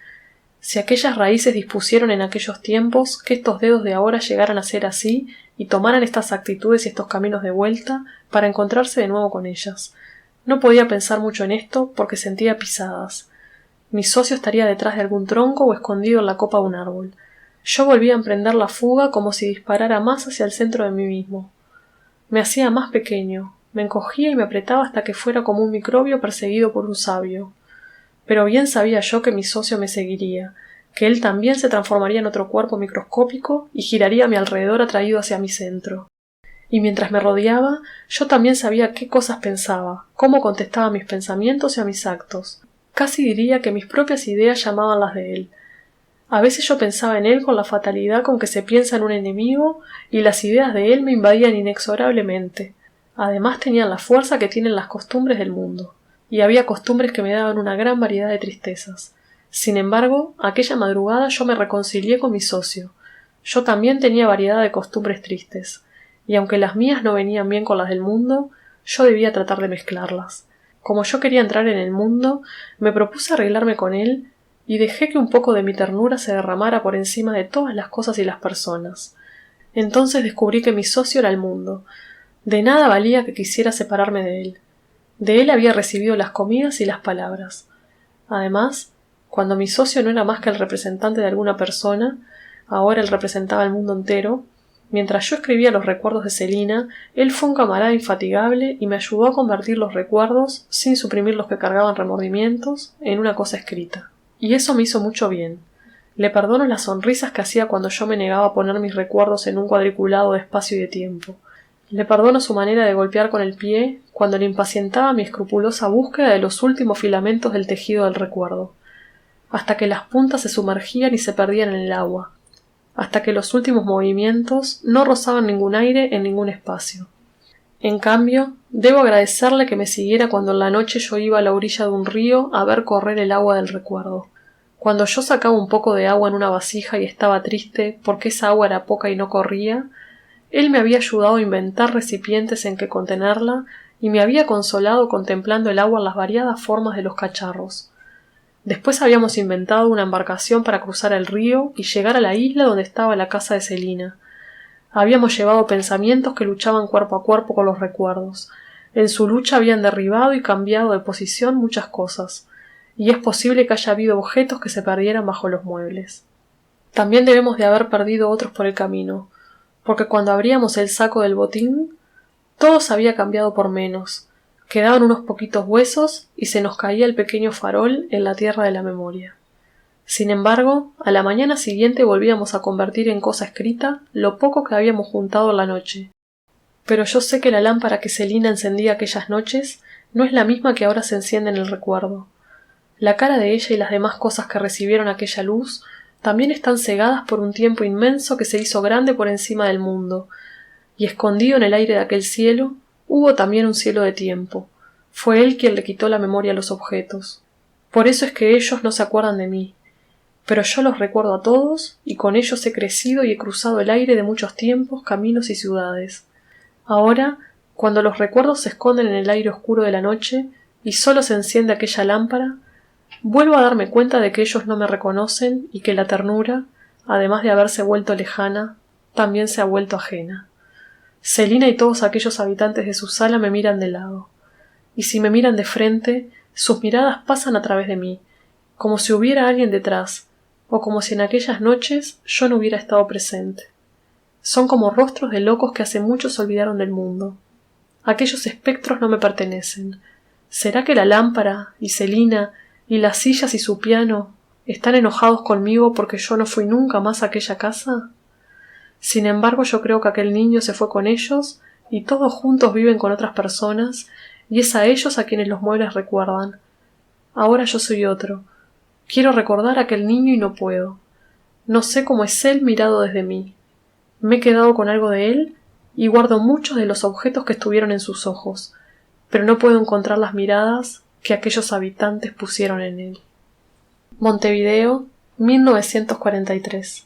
Si aquellas raíces dispusieron en aquellos tiempos que estos dedos de ahora llegaran a ser así y tomaran estas actitudes y estos caminos de vuelta para encontrarse de nuevo con ellas. No podía pensar mucho en esto porque sentía pisadas. Mi socio estaría detrás de algún tronco o escondido en la copa de un árbol. Yo volvía a emprender la fuga como si disparara más hacia el centro de mí mismo. Me hacía más pequeño, me encogía y me apretaba hasta que fuera como un microbio perseguido por un sabio. Pero bien sabía yo que mi socio me seguiría, que él también se transformaría en otro cuerpo microscópico y giraría a mi alrededor atraído hacia mi centro. Y mientras me rodeaba, yo también sabía qué cosas pensaba, cómo contestaba a mis pensamientos y a mis actos. Casi diría que mis propias ideas llamaban las de él. A veces yo pensaba en él con la fatalidad con que se piensa en un enemigo y las ideas de él me invadían inexorablemente. Además tenían la fuerza que tienen las costumbres del mundo, y había costumbres que me daban una gran variedad de tristezas. Sin embargo, aquella madrugada yo me reconcilié con mi socio. Yo también tenía variedad de costumbres tristes, y aunque las mías no venían bien con las del mundo, yo debía tratar de mezclarlas. Como yo quería entrar en el mundo, me propuse arreglarme con él y dejé que un poco de mi ternura se derramara por encima de todas las cosas y las personas. Entonces descubrí que mi socio era el mundo. De nada valía que quisiera separarme de él. De él había recibido las comidas y las palabras. Además, cuando mi socio no era más que el representante de alguna persona, ahora él representaba el mundo entero, mientras yo escribía los recuerdos de Celina, él fue un camarada infatigable y me ayudó a convertir los recuerdos, sin suprimir los que cargaban remordimientos, en una cosa escrita. Y eso me hizo mucho bien. Le perdono las sonrisas que hacía cuando yo me negaba a poner mis recuerdos en un cuadriculado de espacio y de tiempo. Le perdono su manera de golpear con el pie cuando le impacientaba mi escrupulosa búsqueda de los últimos filamentos del tejido del recuerdo, hasta que las puntas se sumergían y se perdían en el agua, hasta que los últimos movimientos no rozaban ningún aire en ningún espacio. En cambio, debo agradecerle que me siguiera cuando en la noche yo iba a la orilla de un río a ver correr el agua del recuerdo. Cuando yo sacaba un poco de agua en una vasija y estaba triste porque esa agua era poca y no corría, él me había ayudado a inventar recipientes en que contenerla y me había consolado contemplando el agua en las variadas formas de los cacharros. Después habíamos inventado una embarcación para cruzar el río y llegar a la isla donde estaba la casa de Celina. Habíamos llevado pensamientos que luchaban cuerpo a cuerpo con los recuerdos. En su lucha habían derribado y cambiado de posición muchas cosas, y es posible que haya habido objetos que se perdieran bajo los muebles. También debemos de haber perdido otros por el camino, porque cuando abríamos el saco del botín, todo se había cambiado por menos. Quedaban unos poquitos huesos y se nos caía el pequeño farol en la tierra de la memoria. Sin embargo, a la mañana siguiente volvíamos a convertir en cosa escrita lo poco que habíamos juntado en la noche. Pero yo sé que la lámpara que Celina encendía aquellas noches no es la misma que ahora se enciende en el recuerdo. La cara de ella y las demás cosas que recibieron aquella luz también están cegadas por un tiempo inmenso que se hizo grande por encima del mundo, y escondido en el aire de aquel cielo hubo también un cielo de tiempo. Fue él quien le quitó la memoria a los objetos. Por eso es que ellos no se acuerdan de mí. Pero yo los recuerdo a todos, y con ellos he crecido y he cruzado el aire de muchos tiempos, caminos y ciudades. Ahora, cuando los recuerdos se esconden en el aire oscuro de la noche, y solo se enciende aquella lámpara, vuelvo a darme cuenta de que ellos no me reconocen y que la ternura, además de haberse vuelto lejana, también se ha vuelto ajena. Celina y todos aquellos habitantes de su sala me miran de lado, y si me miran de frente, sus miradas pasan a través de mí, como si hubiera alguien detrás, o como si en aquellas noches yo no hubiera estado presente. Son como rostros de locos que hace mucho se olvidaron del mundo. Aquellos espectros no me pertenecen. ¿Será que la lámpara, y Celina, y las sillas y su piano están enojados conmigo porque yo no fui nunca más a aquella casa? Sin embargo, yo creo que aquel niño se fue con ellos, y todos juntos viven con otras personas, y es a ellos a quienes los muebles recuerdan. Ahora yo soy otro. Quiero recordar a aquel niño y no puedo. No sé cómo es él mirado desde mí. Me he quedado con algo de él y guardo muchos de los objetos que estuvieron en sus ojos, pero no puedo encontrar las miradas que aquellos habitantes pusieron en él. Montevideo, 1943.